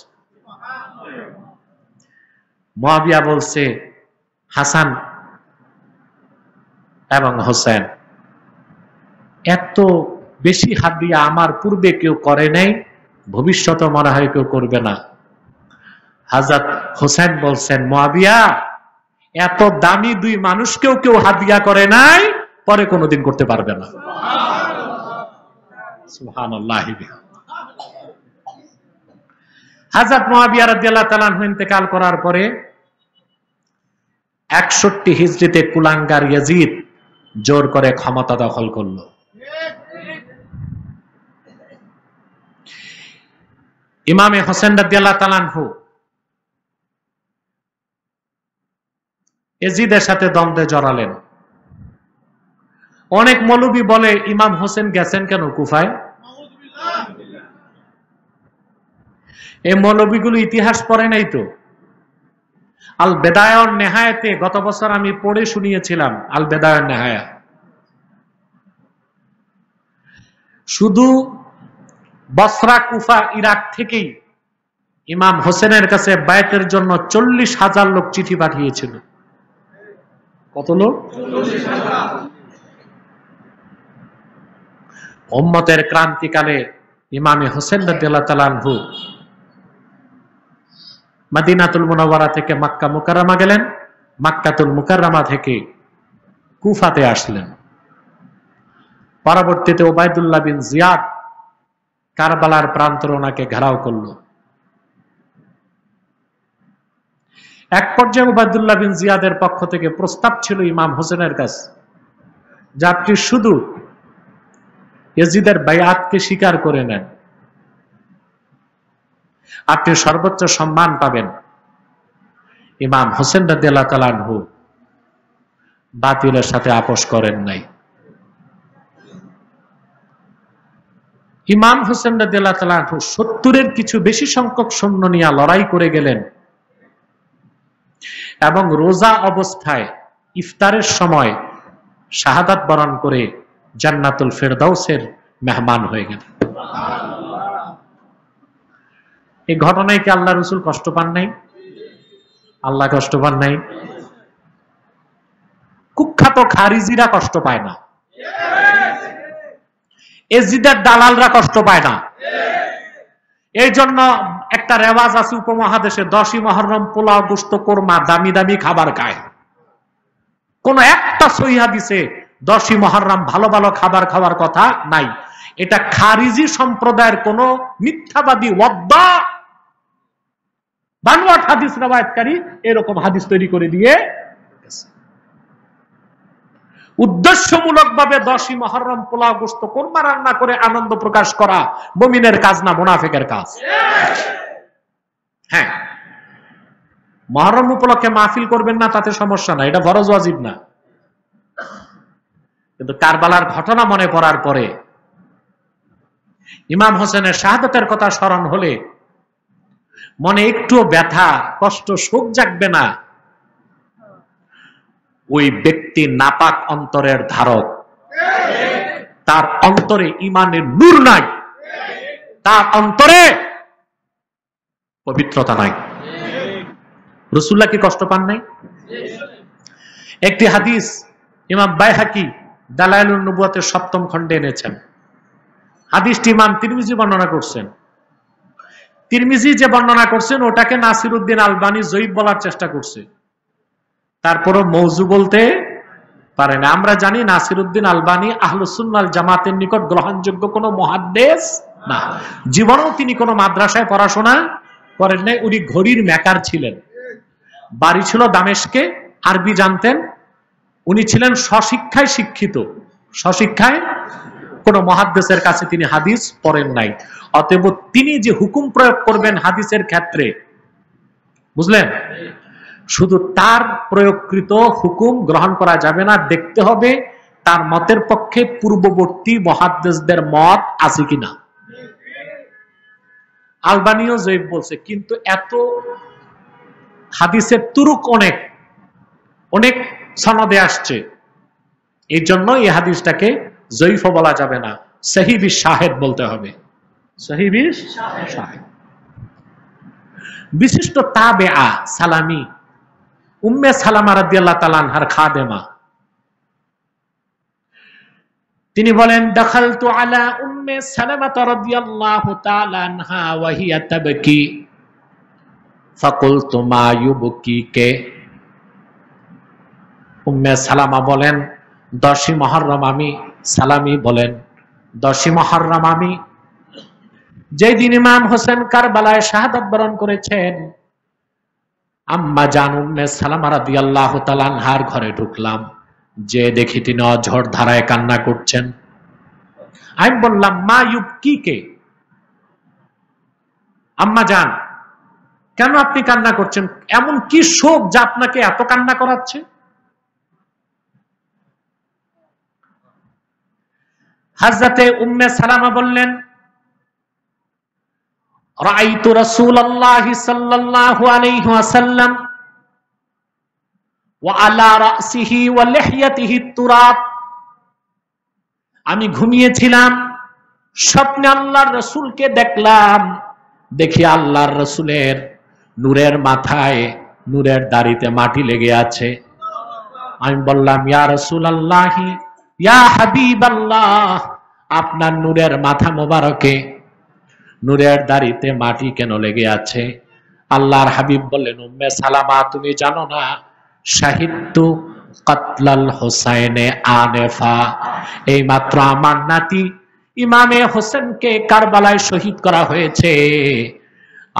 মুয়াবিয়া বলছে, হাসান এবং হোসেন, এত বেশি হাদিয়া আমার পূর্বে কেউ করে নাই, ভবিষ্যতে মনে হয় কেউ করবে না। হযরত হোসেন বলছেন, মুয়াবিয়া, এত দামি 2 মানুষকেও কেউ হাদিয়া করে নাই, পরে কোনোদিন করতে পারবে না। সুবহানাল্লাহ। হযরত মুয়াবিয়া রাদিয়াল্লাহু তাআলা আনহু ইন্তেকাল করার পরে 61 হিজরিতে কুলাঙ্গার ইয়াজিদ জোর করে ক্ষমতা দখল করলো। ইমামে হোসেন রাদিয়াল্লাহু তাআলা আনহু ইয়াজিদের সাথে দ্বন্দ্বে জড়ালেন। অনেক মৌলবী বলে ইমাম হোসেন গেছেন কেন কুফায়? এই মৌলবীগুলো ইতিহাস পড়ে নাই তো। আল বেদায়া ওয়ান নেহায়াতে গত বছর আমি পড়ে শুনিয়েছিলাম, আল বেদায়া ওয়ান নেহায়া। শুধু বসরা, কুফা, ইরাক থেকেই ইমাম হোসেনের কাছে বায়াতের জন্য 40,000 লোক চিঠি পাঠিয়েছিল। কত লোক? 40,000। উম্মতের ক্রান্তিকালে ইমামে হোসেন রাদিয়াল্লাহু তাআলা আনহু মদিনাতুল মুনাওয়ারা থেকে মক্কা মুকাররমা গেলেন, মক্কাতুল মুকাররমা থেকে কুফাতে আসলেন। পরবর্তীতে উবাইদুল্লাহ বিন জিয়াদ কারবালার প্রান্তরে ওনাকে ঘেরাও করল। এক পর্যায়ে উবাইদুল্লাহ বিন জিয়াদের পক্ষ থেকে প্রস্তাব ছিল ইমাম হোসেনের কাছে, যে আপনি শুধু ইয়াজিদের বায়াতকে স্বীকার করে নেন, আপনি সর্বোচ্চ সম্মান পাবেন। ইমাম হোসেন রাদিয়াল্লাহু তাআলা আনহু বাতিলের সাথে আপোষ করেন নাই। ইমাম হোসেন রাদিয়াল্লাহু তাআলা আনহু 70-এর কিছু বেশি সংখ্যক সৈন্য নিয়ে লড়াই করে গেলেন এবং রোজা অবস্থায় ইফতারের সময় শাহাদাত বরণ করে জান্নাতুল ফেরদাউসের মেহমান হয়ে গেলেন। এই ঘটনায় কি আল্লাহ রাসূল কষ্ট পান নাই? আল্লাহ কষ্ট পান নাই? কুখ্যাত খারিজিরা কষ্ট পায় না, ইয়াজিদের দালালরা কষ্ট পায় না। এই জন্য একটা রেওয়াজ আছে উপমহাদেশে, 10ই মুহররম পোলাও, গোশত, কোরমা, দামি দামি খাবার খায়। কোন একটা সহিহ হাদিসে 10ই মুহররম ভালো ভালো খাবার খাওয়ার কথা নাই। এটা খারিজি সম্প্রদায়ের কোন মিথ্যাবাদী ওয়াদ্দা বানোয়াট হাদিস রওয়ায়াতকারী এরকম হাদিস তৈরি করে দিয়ে উদ্দেশ্যমূলকভাবে 10ই মুহররম পোলাও, গোশত, কোরমা রান্না করে আনন্দ প্রকাশ করা মুমিনের কাজ না, মুনাফিকের কাজ। হ্যাঁ, মুহররম উপলক্ষে মাহফিল করবেন না, তাতে সমস্যা না, এটা ফরজ ওয়াজিব না। কিন্তু কারবালার ঘটনা মনে পড়ার পরে, ইমাম হোসেনের শাহাদাতের কথা স্মরণ হলে মনে একটুও ব্যথা, কষ্ট, শোক জাগবে না। ওই ব্যক্তি নাপাক অন্তরের ধারক, তার অন্তরে ঈমানের নূর নাই, তার অন্তরে পবিত্রতা নাই। রাসূলুল্লাহ কি কষ্ট পান নাই? একটি হাদিস ইমাম বাইহাকি দালাইলুন নবুওয়াতের 7ম খণ্ডে এনেছেন। হাদিসটি ইমাম তিরমিজি বর্ণনা করছেন। তিরমিজি যে বর্ণনা করছেন ওটাকে নাসিরউদ্দিন আলবানী জয়ীফ বলার চেষ্টা করছে, তারপরও মওযু বলতে পারে না। আমরা জানি নাসিরউদ্দিন আলবানী আহলুস সুন্নাহ ওয়াল জামাতের নিকট গ্রহণযোগ্য কোনো মুহাদ্দিস না, জীবনেও তিনি কোনো মাদ্রাসায় পড়াশোনা করেন নাই। উনি ঘড়ির মেকার ছিলেন, বাড়ি ছিল দামেস্কে, আরবি জানতেন। উনি ছিলেন স্বশিক্ষায় শিক্ষিত, স্বশিক্ষায়, কোন মুহাদ্দিসের কাছে তিনি হাদিস পড়েন নাই। অতএব তিনি যে হুকুম প্রয়োগ করবেন হাদিসের ক্ষেত্রে, বুঝলেন, শুধু তার প্রয়োগকৃত হুকুম গ্রহণ করা যাবে না, দেখতে হবে তার মতের পক্ষে পূর্ববর্তী মুহাদ্দিসদের মত আছে কিনা। আলবানিও জয়ীফ বলছে, কিন্তু এত হাদিসের তুরুক অনেক অনেক সনদে আসছে, এই জন্য এই হাদিসটাকে জয়ীফ বলা যাবে না, সহিহ বিশ শাহিদ বলতে হবে। সহিহ বিশ শাহিদ। বিশিষ্ট তাবেআ সালামি উম্মে সালামা রাদিয়াল্লাহু তাআলা আনহার খাদেমা, তিনি বলেন, দাখালতু আলা উম্মে সালামা রাদিয়াল্লাহু তাআলা আনহা ওয়া হিয়া তাবকি ফাকুলতু মা ইউবকিকে। উম্মে সালামা বলেন, 10ই মুহররম আমি, সালামি বলেন 10ই মুহররম আমি, যেই দিন ইমাম হোসেন কারবালায় শাহাদাত বরণ করেছেন, আম্মা জান উম্মে সালামা রাদিয়াল্লাহু তাআলা আনহার ঘরে ঢুকলাম, যে দেখি তিনি অঝড় ধারায় কান্না করছেন। আমি বললাম, মা ইউবকিকে, আম্মা জান কেন আপনি কান্না করছেন, এমন কি শোক যা আপনাকে এত কান্না করাচ্ছে? হযরতে উম্মে সালামা বললেন, রাআইতু রাসূলুল্লাহ সাল্লাল্লাহু আলাইহি ওয়াসাল্লাম ওয়া আলা রাসিহি ওয়া লিহইয়াতিহি তুরাব। আমি ঘুমিয়েছিলাম, স্বপ্নে আল্লাহর রাসূলকে দেখলাম, দেখি আল্লাহর রাসূলের নূরের মাথায়, নূরের দাড়িতে মাটি লেগে আছে। আমি বললাম, ইয়া রাসূলুল্লাহ, ইয়া হাবিবাল্লাহ, আপনার নূরের মাথা মোবারকে, নূরের দাড়িতে মাটি কেন লেগে আছে? আল্লাহর হাবিব বললেন, উম্মে সালামা তুমি জানো না, শাহিদতু কাতলাল হুসাইনে আনেফা, এই মাত্র আমার নাতি ইমামে হোসেনকে কারবালায় শহীদ করা হয়েছে।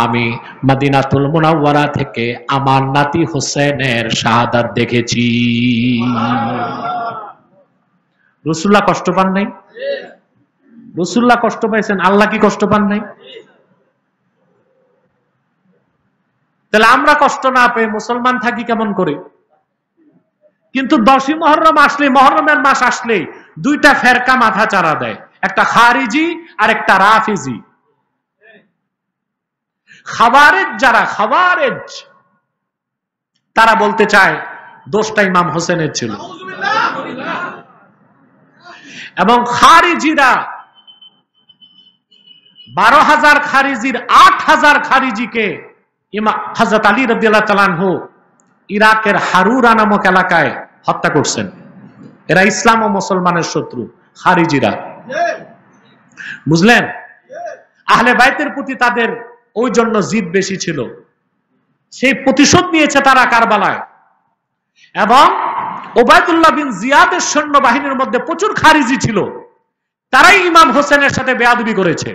আমি মদিনাতুল মুনাওয়ারা থেকে আমার নাতি হোসেনের শাহাদাত দেখেছি। রাসূলুল্লাহ কষ্ট পান নাই? রাসূলুল্লাহ কষ্ট পাইছেন, আল্লাহ কি কষ্ট পান নাই? তাহলে আমরা কষ্ট না পেয়ে মুসলমান থাকি কেমন করে? কিন্তু 10ই মুহররম আসলে, মুহররমের মাস আসলে দুইটা ফেরকা মাথা চারা দেয়, একটা খারিজি আর একটা রাফিজি। খাওয়ারেজ যারা, খাওয়ারেজ তারা বলতে চায় দোষটা ইমাম হোসেনের ছিল, এবং খারিজিরা 12,000 খারিজির 8,000 খারিজিকে হযরত আলী রাদিয়াল্লাহু তাআলা আনহু ইরাকের হারুরা নামক এলাকায় হত্যা করছেন। এরা ইসলাম ও মুসলমানের শত্রু, খারিজিরা, বুঝলেন? আহলে বাইতের প্রতি তাদের ওই জন্য জিদ বেশি ছিল, সেই প্রতিশোধ নিয়েছে তারা কারবালায়। এবং ওবায়দুল্লাহ বিন জিয়াদের সৈন্যবাহিনীর মধ্যে প্রচুর খারিজি ছিল, তারাই ইমাম হোসেনের সাথে বেয়াদবি করেছে।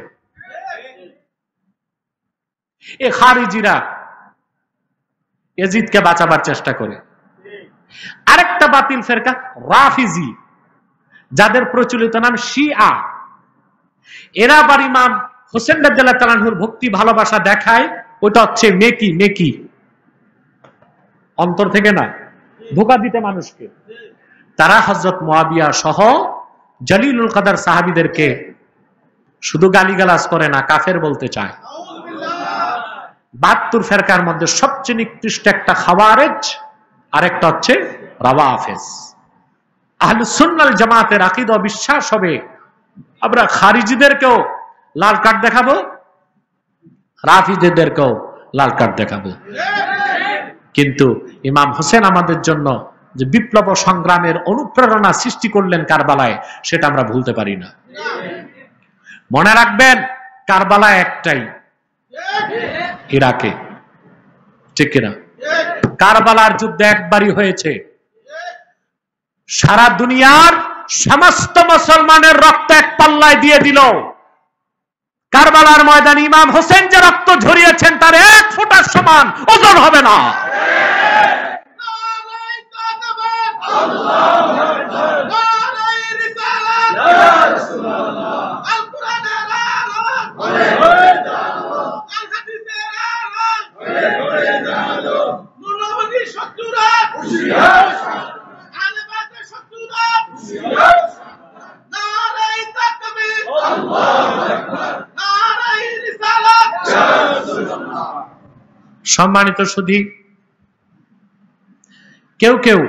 এই খারিজিরা ইয়াজিদকে বাঁচাবার চেষ্টা করে। আরেকটা বাতিল ফেরকা রাফিজি, যাদের প্রচলিত নাম শিয়া, এরা আবার ইমাম হোসেন রাদিয়াল্লাহু তাআলা আনহুর ভক্তি ভালোবাসা দেখায়, ওটা হচ্ছে নেকি, নেকি, অন্তর থেকে না, ধোঁকা দিতে মানুষকে। তারা হযরত মুয়াবিয়া সহ জলিলুল কদর সাহাবীদেরকে শুধু গালিগালাজ করে না, কাফের বলতে চায়। 72 ফেরকার মধ্যে সবচেয়ে নিকৃষ্ট একটা খাওয়ারেজ, আর একটা হচ্ছে রাওয়াফিজ। আহলুস সুন্নাহ ওয়াল জামাতের আকীদা ও বিশ্বাস হবে আমরা খারিজিদেরকেও লাল কার্ড দেখাবো, রাফিজিদেরকেও লাল কার্ড দেখাবো। কিন্তু ইমাম হোসেন আমাদের জন্য যে বিপ্লব সংগ্রামের অনুপ্রেরণা সৃষ্টি করলেন কারবালায়, সেটা আমরা ভুলতে পারি না। মনে রাখবেন, কারবালা একটাই, ইরাকে, ঠিক কিনা? কারবালার যুদ্ধ একবারই হয়েছে, সারা দুনিয়ার সমস্ত মুসলমানের রক্ত এক পাল্লায় দিয়ে দিল। কারবালার ময়দানে ইমাম হোসেন যে রক্ত ঝরিয়েছেন তার এক ফোঁটার সমান ওজন হবে না। সম্মানিত সুধী, কেউ কেউ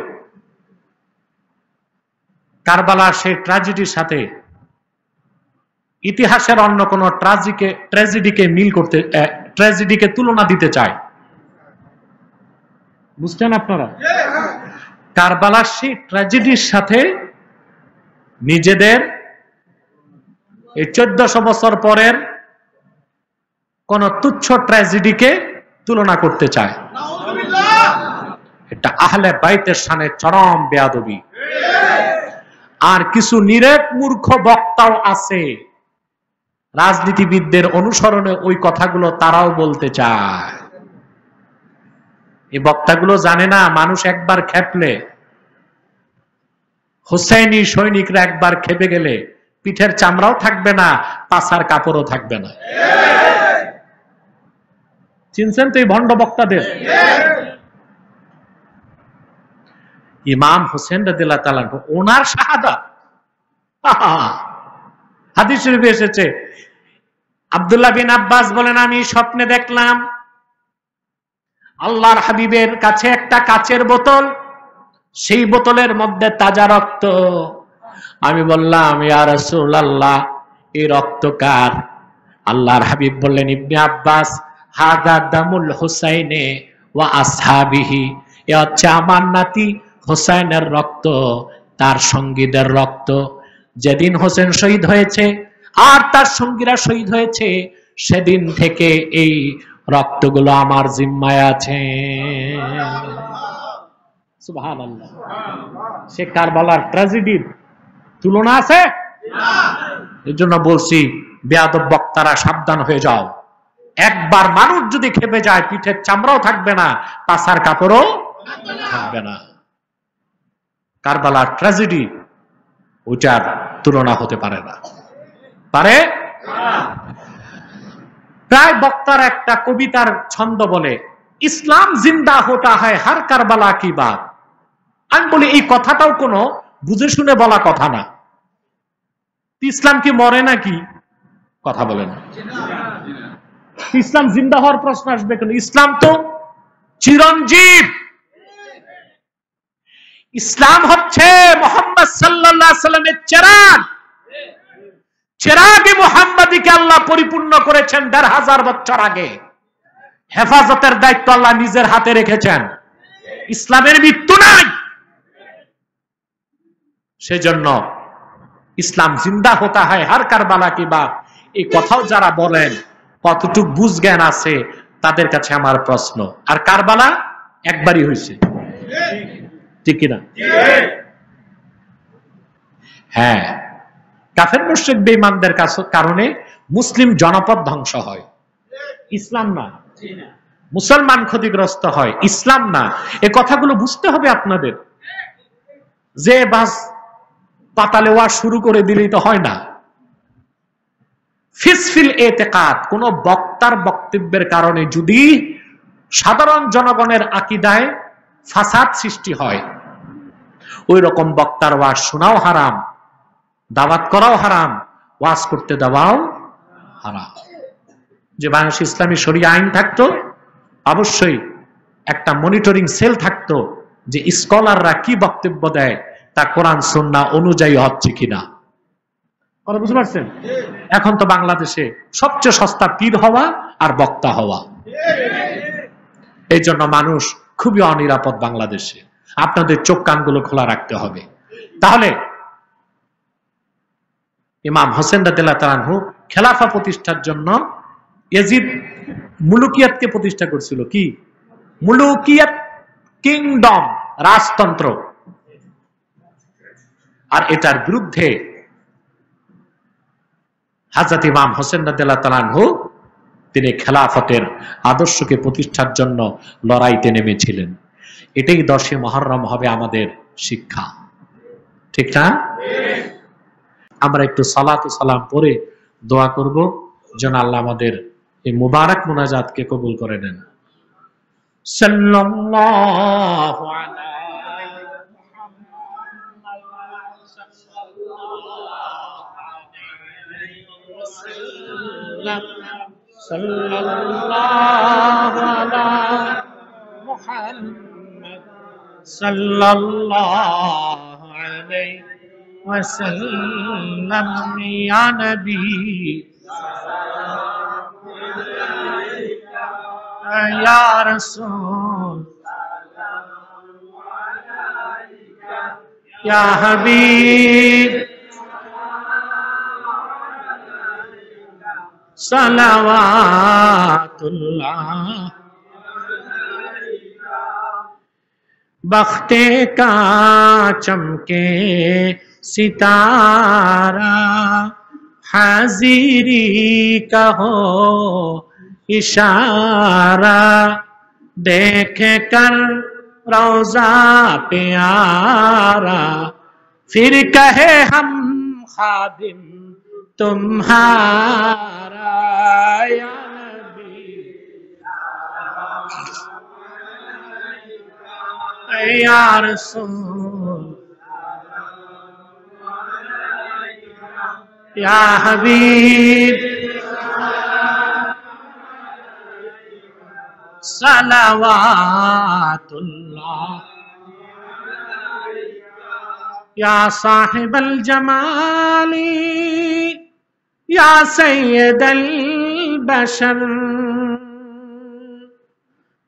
কারবালার সেই ট্র্যাজেডির সাথে ইতিহাসের অন্য কোন ট্র্যাজেডিকে মিল করতে, ট্র্যাজেডিকে তুলনা দিতে চায়। বুঝছেন আপনারা? কারবালার সেই ট্র্যাজেডির সাথে নিজেদের এই 1400 বছর পরের কোন তুচ্ছ ট্র্যাজেডিকে তুলনা করতে চায়। এটা আহলে বাইতের শানে চরম বেয়াদবি। আর কিছু নিরেট মূর্খ বক্তাও আছে, রাজনীতিবিদদের অনুসরণে ওই কথাগুলো তারাও বলতে চায়। এই বক্তাগুলো জানে না মানুষ একবার খেপলে, হুসাইনি সৈনিকরা একবার খেপে গেলে পিঠের চামড়াও থাকবে না, পাছার কাপড়ও থাকবে না। চিনছেন তো এই ভণ্ড বক্তাদের? ইমাম হোসেন রাদিয়াল্লাহু তাআলা ওনার শাহাদাত হাদিস শরীফে এসেছে, আব্দুল্লাহ বিন আব্বাস বলেন, আমি স্বপ্নে দেখলাম আল্লাহর হাবিবের কাছে একটা কাচের বোতল, সেই বোতলের মধ্যে তাজা রক্ত। আমি বললাম, ইয়া রাসূলুল্লাহ, এই রক্ত কার? আল্লাহর হাবিব বললেন, ইবনে আব্বাস, হাদা দামুল হুসাইনে ওয়া আসহাবিহি, এ হচ্ছে আমার নাতি হোসেনের রক্ত, তার সঙ্গীদের রক্ত। যেদিন হোসেন শহীদ হয়েছে আর তার সঙ্গীরা শহীদ হয়েছে, সেদিন থেকে এই রক্তগুলো আমার জিম্মায় আছে। সুবহানাল্লাহ। সে কারবালার ট্র্যাজেডির তুলনা আছে? এর জন্য বলছি, বেয়াদব বক্তারা সাবধান হয়ে যাও। একবার মানুষ যদি খেপে যায়, পিঠের চামড়াও থাকবে না, পাছার কাপড়ও থাকবে না। কারবালার ট্র্যাজেডি ওটার তুলনা হতে পারে না। পারে? প্রায় বক্তার একটা কবিতার ছন্দ বলে, ইসলাম জিন্দা হোতা হয় হর কারবালা কি বাত। আমি বলি, এই কথাটাও কোনো বুঝে শুনে বলা কথা না। ইসলাম কি মরে নাকি? কথা বলে না। ইসলাম জিন্দা হওয়ার প্রশ্ন আসবে কেন? ইসলাম তো চিরঞ্জীব। ইসলাম হচ্ছে মুহাম্মদ সাল্লাল্লাহু আলাইহি সাল্লামের চেরাগ। চেরাগে মুহাম্মাদিকে আল্লাহ পরিপূর্ণ করেছেন ১৫০০ বছর আগে। হেফাজতের দায়িত্ব আল্লাহ নিজের হাতে রেখেছেন। ইসলামের মৃত্যু নাই। সেজন্য ইসলাম জিন্দা হতা হয় হর কারবালা কি বাত, এই কথাও যারা বলেন কতটুকু বুঝ জ্ঞান আছে তাদের কাছে আমার প্রশ্ন। আর কারবালা একবারই হয়েছে, ঠিক কিনা? হ্যাঁ, কাফের মুশরিক বেঈমানদের কারণে মুসলিম জনপদ ধ্বংস হয়, ইসলাম না। মুসলমান ক্ষতিগ্রস্ত হয়, ইসলাম না। এই কথাগুলো বুঝতে হবে আপনাদের। যে বাস পাতালে ওয়াজ শুরু করে দিলেই তো হয় না। ফিসফিল এতেকাদ, কোন বক্তার বক্তব্যের কারণে যদি সাধারণ জনগণের আকীদায় ফাসাদ সৃষ্টি হয়, ওই রকম বক্তার ওয়াজ শোনাও হারাম, দাওয়াত করাও হারাম, ওয়াজ করতে দেওয়াও হারাম। যে বাংলাদেশ ইসলামী শরিয়া আইন থাকতো, অবশ্যই একটা মনিটরিং সেল থাকতো, যে স্কলাররা কি বক্তব্য দেয় তা কোরআন সুন্নাহ অনুযায়ী হচ্ছে কিনা। কথা বুঝতে পারছেন? এখন তো বাংলাদেশে সবচেয়ে সস্তা পীর হওয়া আর বক্তা হওয়া। এই জন্য মানুষ খুবই অনিরাপদ বাংলাদেশে। আপনাদের চোখ কানগুলো খোলা রাখতে হবে। তাহলে ইমাম হোসেন রাদিয়াল্লাহু তাআলা আনহু খেলাফা প্রতিষ্ঠার জন্য ইয়াজিদ মুলুকিয়াতকে প্রতিষ্ঠা করেছিল। কি মুলুকিয়াত? কিংডম, রাজতন্ত্র। আর এটার বিরুদ্ধে হযরত ইমাম হোসেন রাদিয়াল্লাহু তাআলা আনহু তিনি খেলাফতের আদর্শকে প্রতিষ্ঠার জন্য লড়াইতে নেমেছিলেন। এটাই 10ই মুহররম হবে আমাদের শিক্ষা, ঠিক না? আমরা একটু সালাত ও সালাম পড়ে দোয়া করব যেন আল্লাহ আমাদের এই মুবারক মুনাজাতকে কবুল করে নেন। সাল্লাল্লাহু আলা সাল্লাল্লাহু আলা মুহাম্মদ সাল্লাল্লাহু আলাইহি ওয়াসাল্লাম। ইয়া নবী ইয়া রাসূল ইয়া হাবিব সালাওয়াতুল্লাহ। बख्ते का चमके सितारा, हाजिरी का हो इशारा, देख कर रोजा प्यारा, फिर कहे हम खादिम तुम्हारा। या नबी या रसूल या हबीब सलावातुल्लाह। या साहिबल जमाली या सैयदल बशर,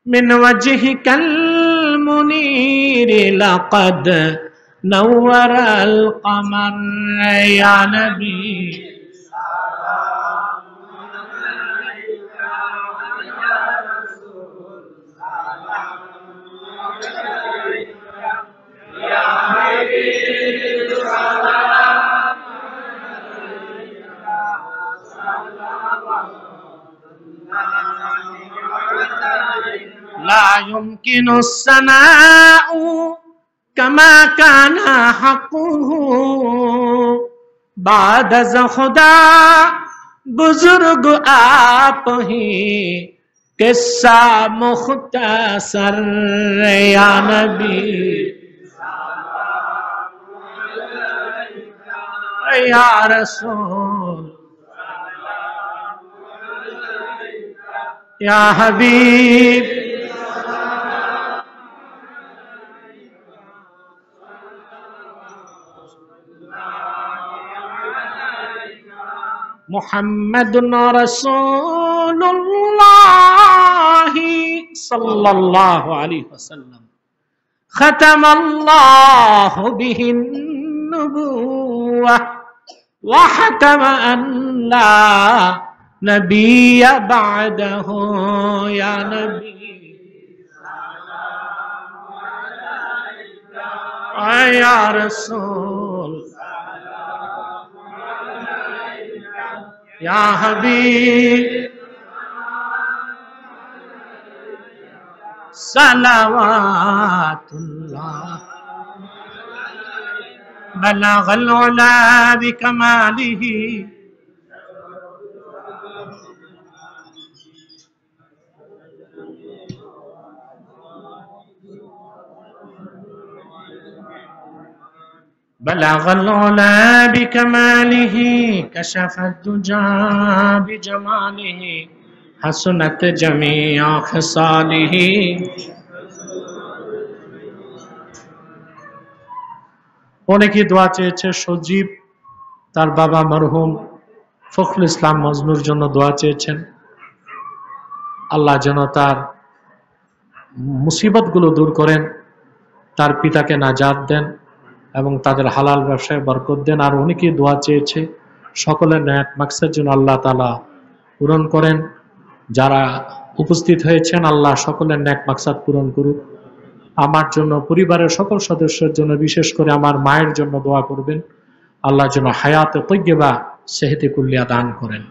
मिन वजहिकल मुनीर लक़द नव्वरल क़मर। या नबी ला युमकिनु सनाउ कमा काना हक़्क़ुहु, बाद अज़ खुदा बुजुर्ग आप ही किस्सा मुख्तसर। या नबी या रसूल या हबीब मुहम्मदुन रसूलुल्लाह सल्लल्लाहु अलैहि वसल्लम। खतमल्लाहु बिहिन नुबुव्वह व हतम अन ला नबिय्य बअदहु। या नबी या रसूल या हबीब सलावातुल्लाह। बलगल उला बिकमालिही बलगल उला बिकमालिही कशफत दुजा बिजमालिही हसनत जमीअ खसालिही। অনেকে দোয়া চেয়েছে। সজীব তার বাবা মরহুম ফখরুল ইসলাম মজনুর জন্য দোয়া চেয়েছেন। আল্লাহ যেন তার মুসিবতগুলো দূর করেন, তার পিতাকে নাজাত দেন এবং তাদের হালাল ব্যবসায় বরকত দেন। আর অনেকে দোয়া চেয়েছে সকলের নেক মাকসাদ যেন আল্লাহ তাআলা পূরণ করেন। যারা উপস্থিত হয়েছেন আল্লাহ সকলের নেক মাকসাদ পূরণ করুক। আমার জন্য, পরিবারের সকল সদস্যের জন্য, বিশেষ করে আমার মায়ের জন্য দোয়া করবেন। আল্লাহ যেন হায়াতে তৈয়্যিবা সেহতে কুল্লিয়া দান করেন।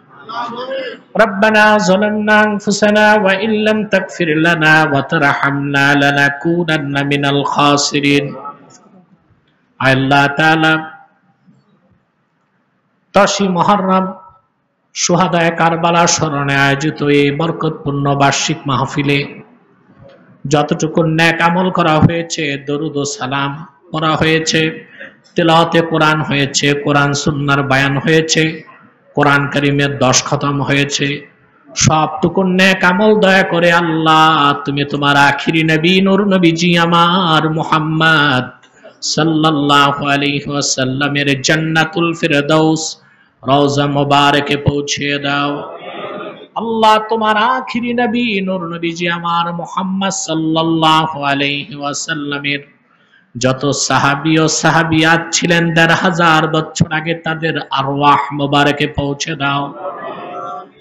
ربنا ظلمنا أنفسنا وإن لم تغفر لنا وترحمنا لنكونن من الخاسرين। আল্লাহ তাআলা 10ই মুহররম শুহাদায়ে কারবালা স্মরণে আয়োজিত এই বরকতপূর্ণ বার্ষিক মাহফিলে যতটুকু নেক আমল করা হয়েছে, দরুদ ও সালাম পড়া হয়েছে, তিলাওয়াতে কোরআন হয়েছে, কোরআন সুন্নাহর বায়ান হয়েছে, কোরআন কারীমের 10 খতম হয়েছে, সবটুকু নেক আমল দয়া করে আল্লাহ তুমি তোমার আখিরি নবী নূর নবীজি আমার মুহাম্মদ সাল্লাল্লাহু আলাইহি ওয়াসাল্লামের জান্নাতুল ফিরদাউস রওজা মুবারকে পৌঁছে দাও। আল্লাহ তোমার আখিরি নবী নূর নবীজি আমার মুহাম্মদ সাল্লাল্লাহু আলাইহি ওয়াসাল্লামের যত সাহাবী ও সাহাবিয়াত ছিলেন ১৫০০ বছর আগে তাদের আরওয়াহ মুবারকে পৌঁছে দাও।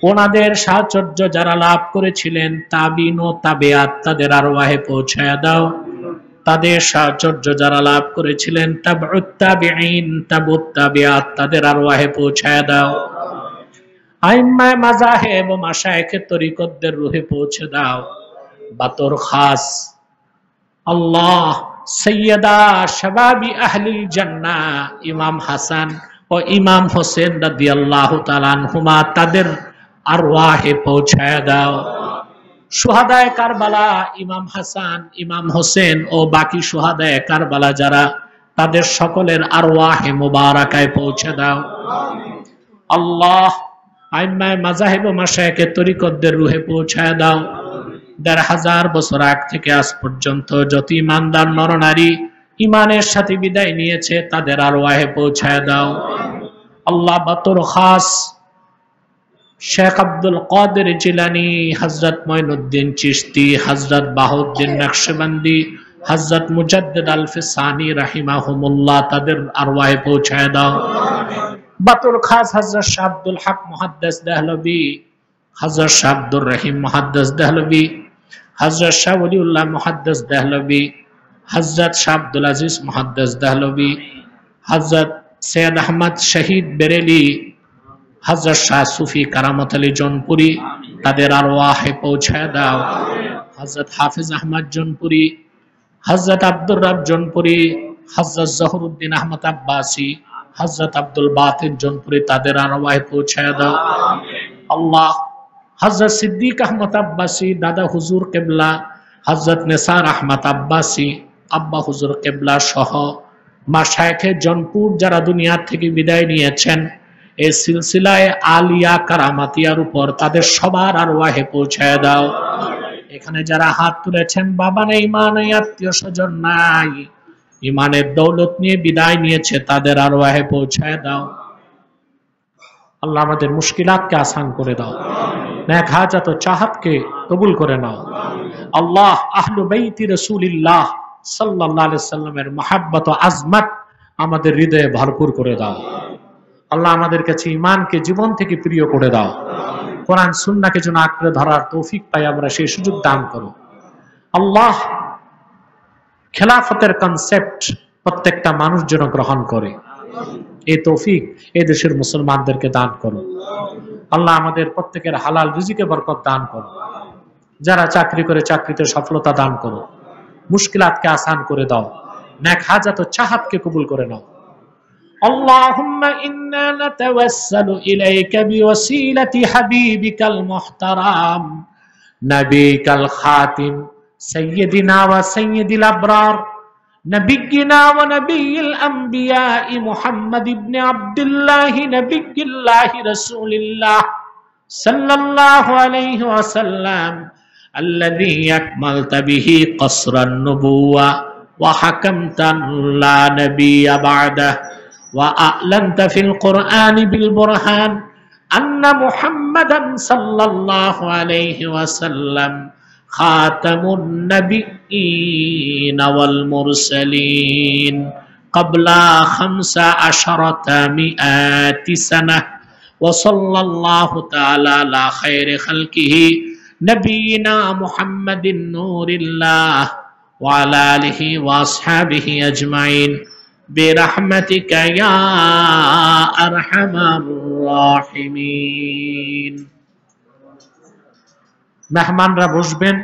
ওনাদের সাহচর্য যারা লাভ করেছিলেন তাবিন ও তাবেয়াত তাদের আরওয়াহে পৌঁছায়া দাও। তাদের সাহচর্য যারা লাভ করেছিলেন তাবউত তাবিঈন তাবুত তাবিয়াত তাদের আরওয়াহে পৌঁছায়া দাও। আইম্মায়ে মাযাহিব ও মাশায়েখে তরিকতদের রুহে পৌঁছে দাও। বাতর খাস আল্লাহ সৈয়দা শাবাবি আহলিল জান্নাহ ইমাম হাসান ও ইমাম হোসেন রাদিয়াল্লাহু তাআলা আনহুমা তাদের আরওয়াহে পৌঁছায়া দাও। শুহাদায়ে কারবালা ইমাম হাসান ইমাম হোসেন ও বাকি শুহাদায়ে কারবালা যারা তাদের সকলের আরওয়াহে মুবারাকায় পৌঁছে দাও। আল্লাহ আইম্মায়ে মাযাহিব ও মাশায়েখে তরিকতদের রুহে পৌঁছায়া দাও। ১৫০০ বছর আগ থেকে আজ পর্যন্ত যত ইমানদার নরনারী ইমানের সাথে বিদায় নিয়েছে তাদের আরওয়াহে পৌঁছায় দাও। আল্লাহ বাতর খাস শেখ আব্দুল কাদের জিলানী, হযরত মঈনুদ্দিন চিশতি, হযরত বাহাউদ্দিন নকশবন্দি, হযরত মুজাদ্দিদ আল-ফিসানি রাহিমাহুমুল্লাহ তাদের আরওয়াহে পৌঁছায় দাও। বাতর খাস হযরত শাহ আব্দুল হক মুহাদ্দিস দেহলভী, হযরত শাহ আব্দুর রহিম মুহাদ্দিস দেহলভী, হযরত শাহ ওলিউল্লাহ মুহাদ্দিস দেহলভী, হযরত শাহ আব্দুল আজিজ মুহাদ্দিস দেহলভী, হযরত সৈয়দ আহমদ শহীদ বেরেলি, হযরত শাহ সুফি কারামত আলী জৌনপুরি তাদের আরওয়াহে পৌঁছায় দাও। হযরত হাফিজ আহমদ জৌনপুরি, হযরত আব্দুর রব জৌনপুরি, হযরত জহুরুদ্দিন আহমদ আব্বাসী, হযরত আব্দুল বাতিন জৌনপুরি তাদের আরওয়াহে পৌঁছায় দাও। আল্লাহ হযরত সিদ্দিক আহমদ আব্বাসী দাদা হুজুর কেবলা, হযরত নিসার আহমদ আব্বাসী আব্বা হুজুর কেবলা সহ মাশায়েখে জৌনপুর যারা দুনিয়া থেকে বিদায় নিয়েছেন এই সিলসিলায়ে আলিয়া কারামাতিয়ার উপর তাদের সবার আরওয়াহে পৌঁছায় দাও। এখানে যারা হাত তুলেছেন বাবা নেই মা নেই আত্মীয় স্বজন নাই ইমানের দৌলত নিয়ে বিদায় নিয়েছে তাদের আরওয়াহে পৌঁছায় দাও। আল্লাহ আমাদের মুশকিলাতকে আসান করে দাও, নেক হাজাত ও চাহাতকে কবুল করে নাও। আল্লাহ আহলু বাইতি রাসূলিল্লাহ সাল্লাল্লাহু আলাইহি সাল্লামের মহব্বত ও আজমত আমাদের হৃদয়ে ভরপুর করে দাও। আল্লাহ আমাদের কাছে ঈমানকে জীবন থেকে প্রিয় করে দাও। কোরআন সুন্নাহকে যেন আঁকড়ে ধরার তৌফিক পাই আমরা সেই সুযোগ দান করো। আল্লাহ খেলাফতের কনসেপ্ট প্রত্যেকটা মানুষ যেন গ্রহণ করে এই তৌফিক এই দেশের মুসলমানদেরকে দান করো। আল্লাহ আমাদের প্রত্যেকের হালাল রিজিকে বরকত দান করো। যারা চাকরি করে চাকরিতে সফলতা দান করো, মুশকিলাতকে আসান করে দাও, নেক হাজাত ও চাহাতকে কবুল করে নাও। আল্লাহুম্মা ইন্না নাতাওয়াসসালু ইলাইকা বিওয়াসিলাতি হাবিবিকাল মুহতারাম নবিকাল খাতিম সাইয়্যিদিনা ওয়া সাইয়্যিদিল আবরার নবিয়্যিনা ওয়া নবিয়্যিল আমবিয়া মুহাম্মদ ইবনে আব্দুল্লাহ নবিয়্যিল্লাহ রাসূলিল্লাহ সাল্লাল্লাহু আলাইহি ওয়াসাল্লাম الذي أكملت به قصر النبوة وحكمت لا نبي بعده وأعلنت في القرآن بالبرهان أن محمدا صلى الله عليه وسلم خاتم النبيين والمرسلين قبل 1500 سنة وصلى الله تعالى على خير خلقه نبينا محمد نور الله وعلى آله وأصحابه أجمعين برحمتك يا أرحم الراحمين। মেহমানরা বসবেন,